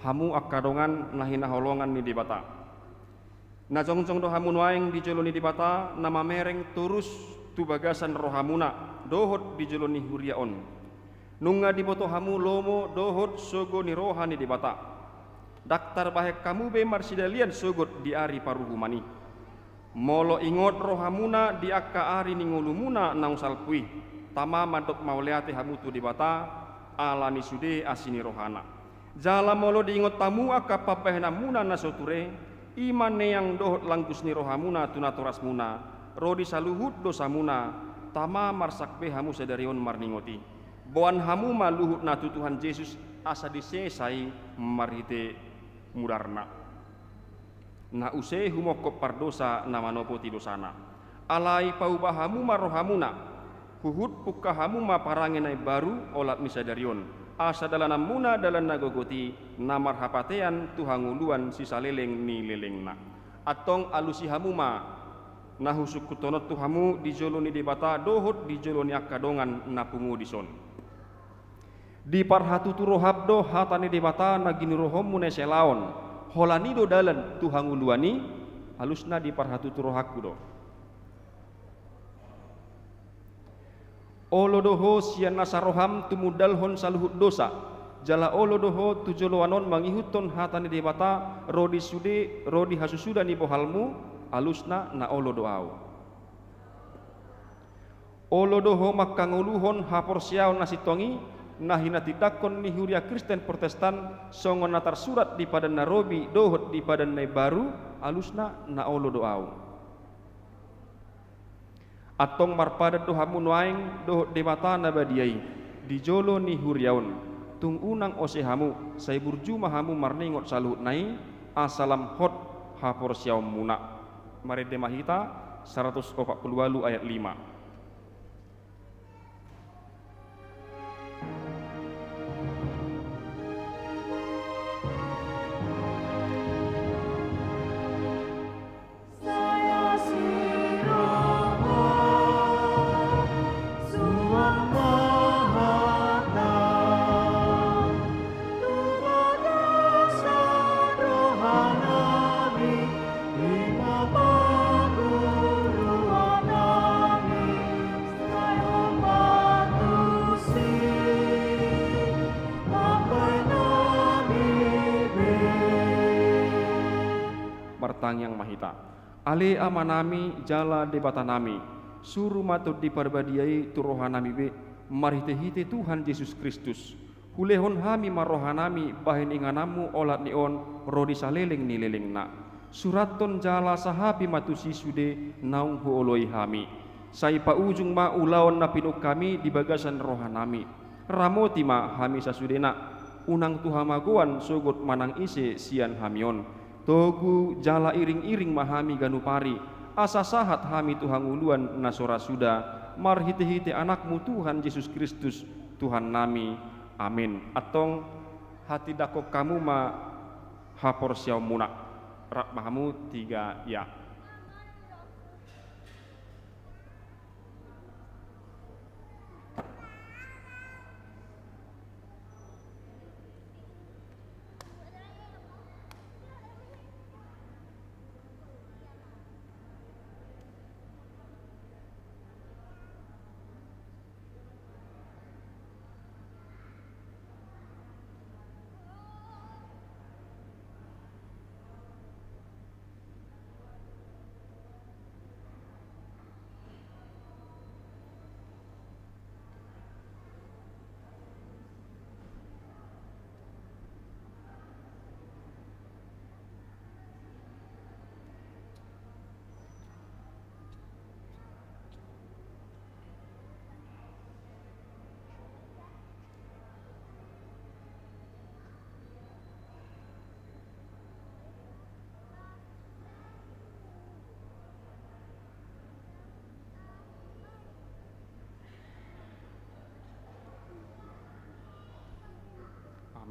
Hamu akadongan nahina holongan ni dibata. Na jongjong do hamun waeng di jolo ni dibata nama mereng turus tu bagasan rohamuna dohot di jolo ni huriaon. Nunga di boto hamu lomo dohot sogo ni roha ni dibata. Daktar bahek kamu be marsidalian sogot di ari paruhumani. Molo ingot rohamuna di akka ari ni ngulumuna naung salpui. Tama madok mauleate hamu tu dibata ala ni sude asini rohana. Jala molo diingot tamu akka papahena muna nasoture iman yang dohot langkus ni rohamuna tunatoras muna rodi saluhut dosa muna tama marsak be hamu sadarion marningoti boan hamu maluhut na Tuhan Yesus asa disesai marite mudarna na use humokop pardosa na manopoti dosana alai paubahamu marohamuna huhut pukahamu maparangenai baru olat misadarion asa dalana muna dalan nagogoti namar hapatean tuhanguluan sisa leleng ni lelengna atong alusi hamuma nahusuk kutonot tuhamu di jolo ni debata dohot di jolo ni akadongan napungu dison di parhatu turohabdo hatani debata nagini rohom mune selaon holanido dalan tuhanguluani halusna di parhatu turohakudo olodoho sian nasaroham tumudalhon saluhut dosa jala olodoho tujoloanon mangihuton hatani debata rodi sude rodi hasusuda ni bohalmu alusna na olodoau olodoho makanguluhon haporsiaon nasitongi nahina tidakon ni huria Kristen Protestan songon natar surat di padan narobi dohot di padan nai baru alusna na olodoau atong marpada dohamu nuaing dohot debata nabadiai di jolo ni huriaun tung unang osehamu say burjuma hamu marningot saluhut nai asalam hot hapor siaum muna maride mahita 148 ayat 5 Batang Yang Mahita. Ale amanami jala debatanami, suruh matut diparbadiai tu rohanami be, marhite-hite Tuhan Yesus Kristus. Hulehon hami marohanami bahin inganamu olat nion rodi saleleng ni leleng na. Suraton jala sahabi matusi sude naung huoloi hami. Sai pa ujung ma ulaon na pinuk kami di bagasan rohanami. Ramoti ma hami sasudena. Unang tuhamaguan sogot manang ise sian hamion. Togu jala iring-iring mahami ganupari. Asa sahat hami tuhanguluan nasora suda. Marhite-hite anakmu Tuhan Yesus Kristus Tuhan nami. Amin. Atong hati dakok kamu ma hapor siau munak rak mahamu 3 ya.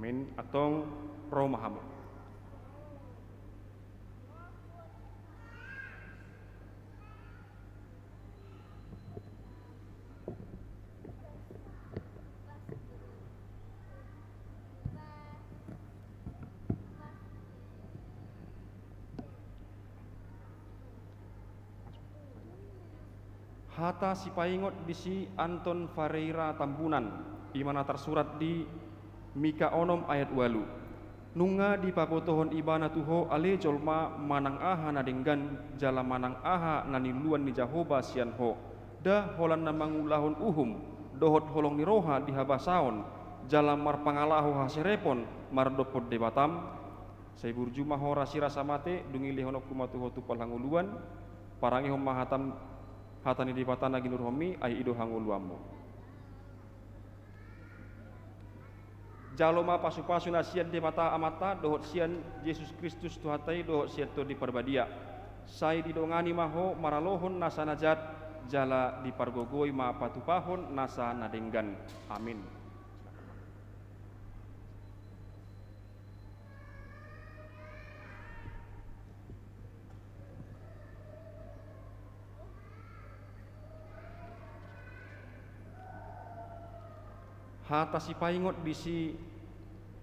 Amin. Atong roh mahamu. Hata si paingot bisi Anton Ferreira Tambunan, imana tersurat di Mika onom ayat 8. Nunga di papotohon ibana tuho ale jolma manang aha nadenggan jala manang aha naniluan ni Jahoba sian ho. Da holan na mangulahon dohot holong ni roha di habasaon jala mar pangalaho haserepon mar dopod debatam. Saya burjuma ho rasira samate dungi lehonok kumatuho tupal hanguluan parangi hom mahatam hatani debatan lagi nurhomi ay ido hanguluamu. Jaloma pasu-pasu nasian di mata amata dohot sian Yesus Kristus tuhatai dohot sian to di perbadia. Sai didongani maho maralohon nasa najat jala di pargogoi ma patupahon nasa nadenggan. Amin. Hata si paingot bisi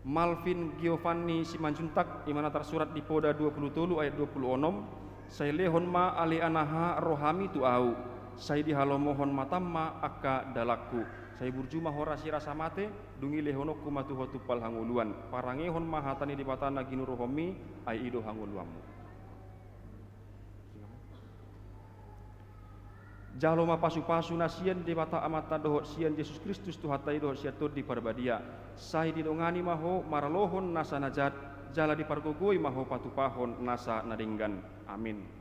Malvin Giovanni Simanjuntak imana tersurat di Poda 27 ayat 26. Saya lehon ma ale anaha rohami tu au. Saya dihalomohon matamma akka dalakku. Saya burjuma horasi rasa mate dungi lehonokku matuho tupal hanguluan. Parangehon ma hatani di patana ginu rohomi ai ido hanguluamu. Jaloma pasu-pasu nasian di mata amata dohot sian Yesus Kristus tuhatai dohot siatur di parbadia. Sai didongani maho maralohon nasa najat jala di pargogoi maho patupahon nasa nadenggan. Amin.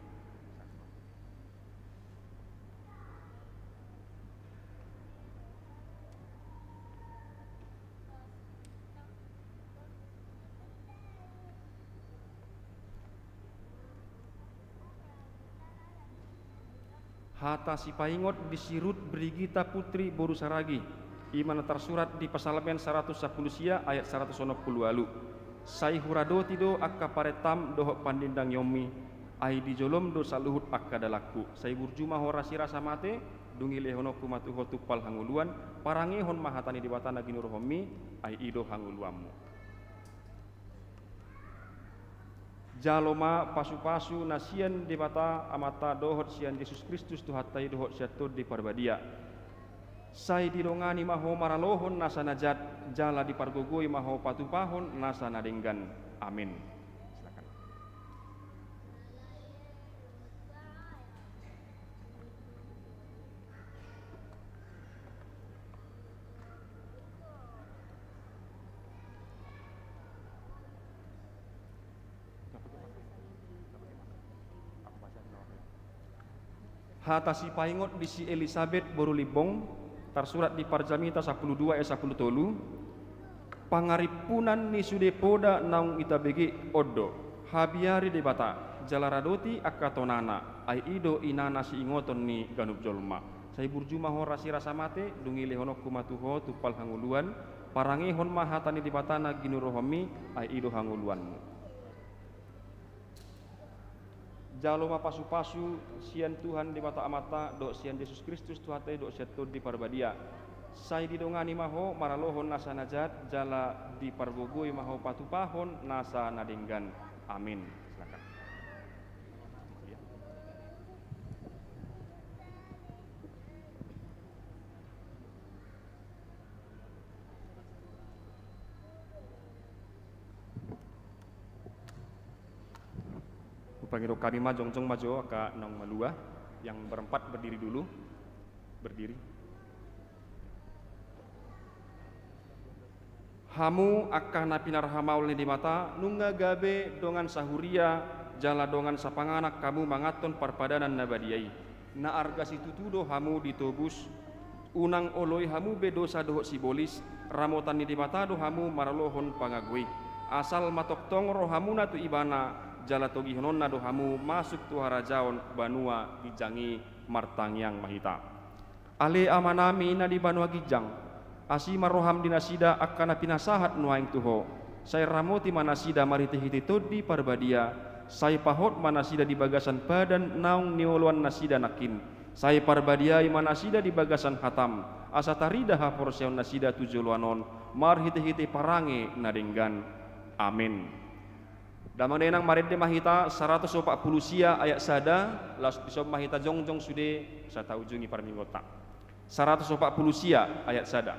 Hata si paingot disirut Brigita Putri Borusaragi imana tersurat di Pasalamen 110 sia ayat 180 alu. Sai hurado tido akka paretam dohok pandindang yomi ai dijolom do saluhut akka dalakku. Sai burjuma horasi rasa mate dungi lehono kumatuho tupal hanguluan parangehon mahatani di batana ginur homi ai ido hanguluamu. Jaloma pasu-pasu nasian di mata amata dohot sian Yesus Kristus tuhatai dohot siatur di parbadia. Sai didongani maho maralohon nasa najat jala di pargogoi maho patupahon nasa nadenggan. Amin. Silakan. Hatasi paingot di si Elizabeth Borulibong, tersurat di Parjamita 12 ayat 10. Pangaripunan ni sude poda naung itabegi odo, habiari debata, jalaradoti akatonana, ai ido inana si ingoton ni ganup jolma. Saya burjuma ho rasi rasa mate, dungi lehono kumatuho tupal hanguluan, parangi hon mahatani debatana ginurohomi, ai ido hanguluanmu. Jaloma pasu-pasu sian Tuhan di mata amata do sian Yesus Kristus Tuhate do sian di parbadia. Sai didongani maho maralohon nasa najat jala di parbogoi maho patupahon nasa nadenggan. Amin. Silakan. Panggil kami majong majo ka nong malua yang berempat berdiri dulu. Berdiri. Hamu akan napinar hamaul di mata nungga gabe dongan sahuria jala dongan sapanganak kamu mangaton parpadanan nabadiai. Na arga situtudo hamu ditobus unang oloi hamu bedosa dohok sibolis ramotan di mata do hamu maralohon pangagui. Asal matok tong rohamu natu ibana jala togi honon nado hamu masuk tuhara jaon banua gijangi martangyang mahita. Ale amanami na di banua gijang. Asi maroham dinasida akana pinasahat nuaing tuho. Saya ramoti manasida mariti-hiti todi parbadia. Saya pahot manasida di bagasan badan naung nioluan nasida nakin. Saya parbadiai manasida di bagasan hatam. Asa tarida haporseon nasida tujuluanon. Marhiti-hiti parange nadenggan. Amin. Damang denang maride mahita 140 sia ayat sada las bisom mahita jongjong sude sata ujungi parminggota 140 sia ayat sada.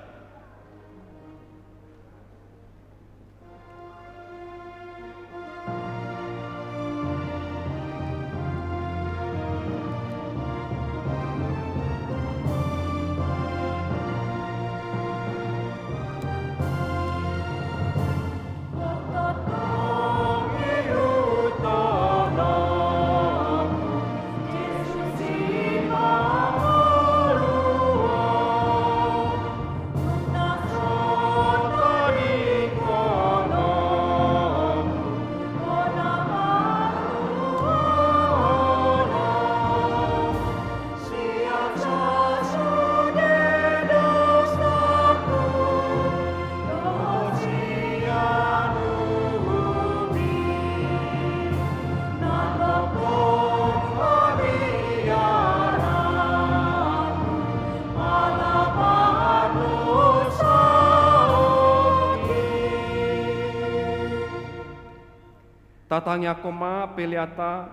Tatangya koma peliata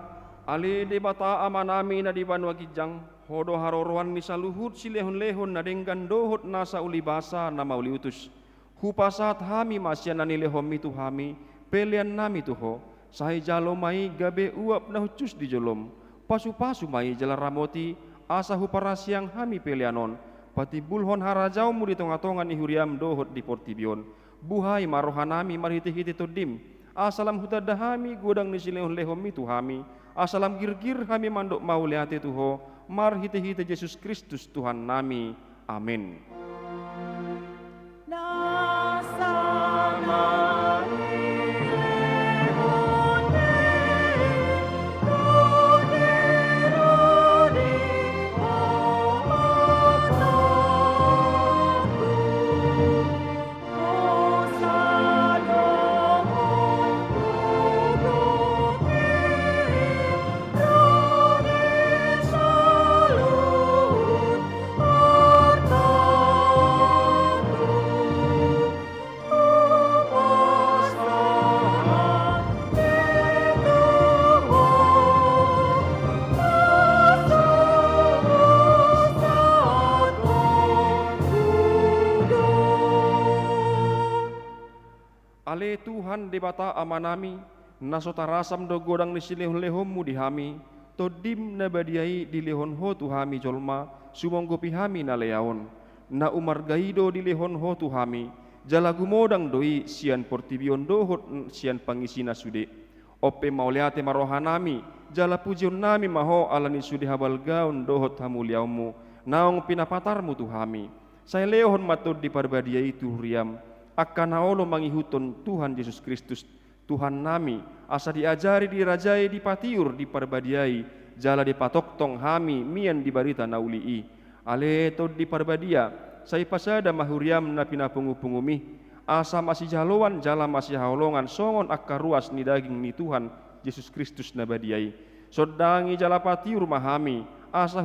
ali debata amanami na dibanwa gijang hodo haroroan ni saluhut silehon-lehon na denggan dohot nasa ulibasa na mauli utus hupasat hami masyan na nilehom itu hami pelian nami tuho sahi jalo mai gabe uap na hucus di jolom pasu-pasu mai jala ramoti asa huparasyang hami pelianon pati bulhon harajau mu di tonga-tongan ihuriam dohot di portibion buhai marohanami marhiti-hiti todim asalam hutadahami godang ni silehon lehom itu hami asalam gir-gir hami mandok mauliate tuho mar hite-hite Yesus Kristus Tuhan nami amin. Ale Tuhan debata amanami nasota rasam do godang ni silehon lehommu dihami todim na badiai di lehon ho tuhami jolma sumonggo pihami na leaon na umar gaido di lehon ho tuhami jalagu modang doi sian portibion dohot sian pangisina sude ope mauliate marohanami jala pujion nami maho alani sudi habal gaun dohot hamuliaumu naong pinapatarmu tuhami. Saya lehon matud di parbadia itu riam akan naolo mangihuton Tuhan Yesus Kristus Tuhan nami asa diajari dirajai dipatiur di parbadiai jala dipatoktong hami mian di barita naulii ale tod di parbadia saya pasada mahuriam na pinapungu-pungumi asa masih jaloan jala masih haolongan songon akka ruas ni daging ni Tuhan Yesus Kristus nabadiai sodangi jala patiur mahami asa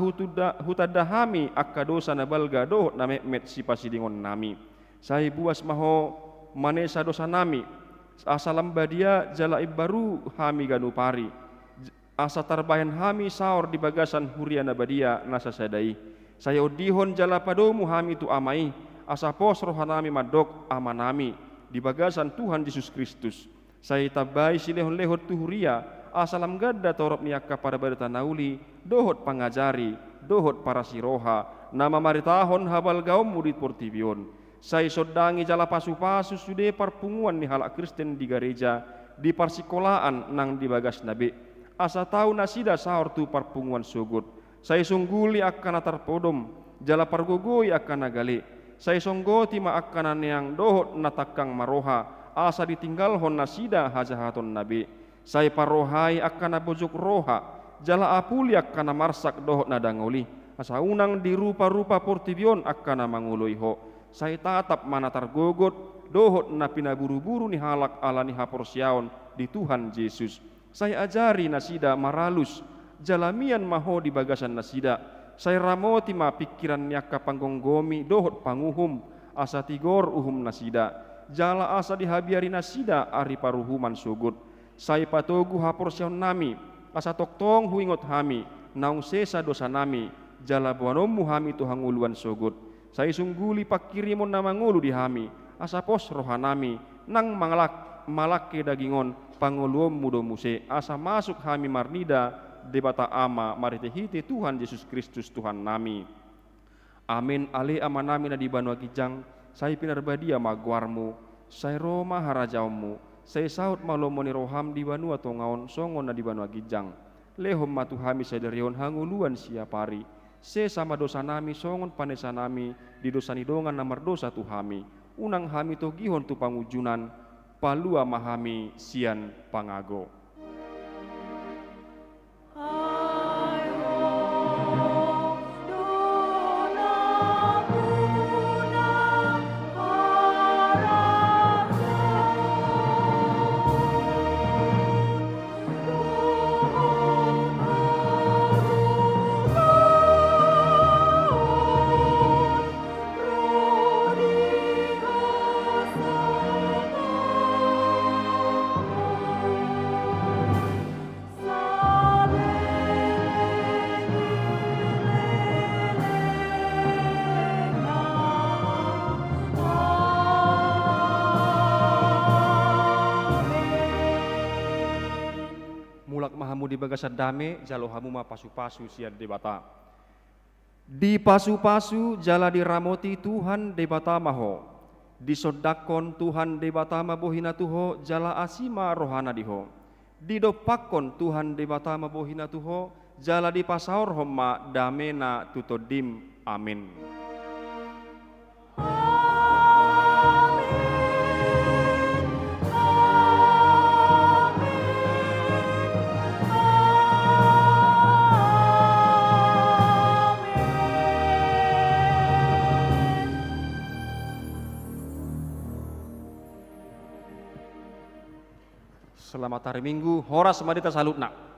hutadahami akka dosa na balga dohot na mehmet si pasidingon nami saya buas maho manesa dosa nami asa lambadia jala ibaru hami ganupari asa tarbayan hami saor di bagasan huria nabadia nasa sadai saya odihon jala padomu hami tu amai asa pos rohanami madok amanami di bagasan Tuhan Yesus Kristus saya tabai silehon-lehot tu huria asa lamgadda torop niaka pada badata nauli dohot pangajari dohot para siroha nama maritahon habal gaum murid portibion saya sodangi jala pasu-pasu sude parpunguan ni halak Kristen di gereja di parsikolaan nang di bagas nabi asa tahu nasida saor tu parpunguan sugut saya sungguli akan tarpodom jala pargogoi akan nagali saya songgoti ma akan yang dohot natakang maroha asa ditinggal hon nasida hajahaton nabi saya parohai akan bojok roha jala apuli akan marsak dohot nadangoli asa unang di rupa-rupa portibion akan mangului ho saya tatap mana targogot dohot na pinaburu-buru ni halak ala ni haporsiaon di Tuhan Yesus saya ajari nasida maralus jalamian maho di bagasan nasida saya ramoti ma pikiran niaka panggonggomi dohot panguhum asa tigor uhum nasida jala asa dihabiari nasida ari paruhuman sugut saya patogu haporsiaon nami asa toktong huingot hami naung sesa dosa nami jala buanomu hami tu hanguluan sugut saya sungguli pakirimon na mangulu di hami asa pos rohanami nang malake dagingon panguluom mudo muse asa masuk hami marnida debata ama maritehite Tuhan Yesus Kristus Tuhan nami amin ale amanami na di Banua Kijang saya pinarbadia magwarmu saya Roma harajaumu saya saut malomoni roham di Banua Tongaon songon na di Banua Kijang lehom matu hami saderion hanguluan siapari se sama dosa nami songon panesa nami di dosa nidongan namar dosa tu hami unang hami to gihon tu pangujunan palua mahami sian pangago di bagasan dame jalo hamu ma pasu-pasu sian debata di pasu-pasu jala diramoti Tuhan debata maho disodakon Tuhan debata mabohina tuho jala asima rohana diho didopakon Tuhan debata mabohina tuho jala dipasaor homma damena tutodim amin. Selamat hari Minggu, horas madita salutna.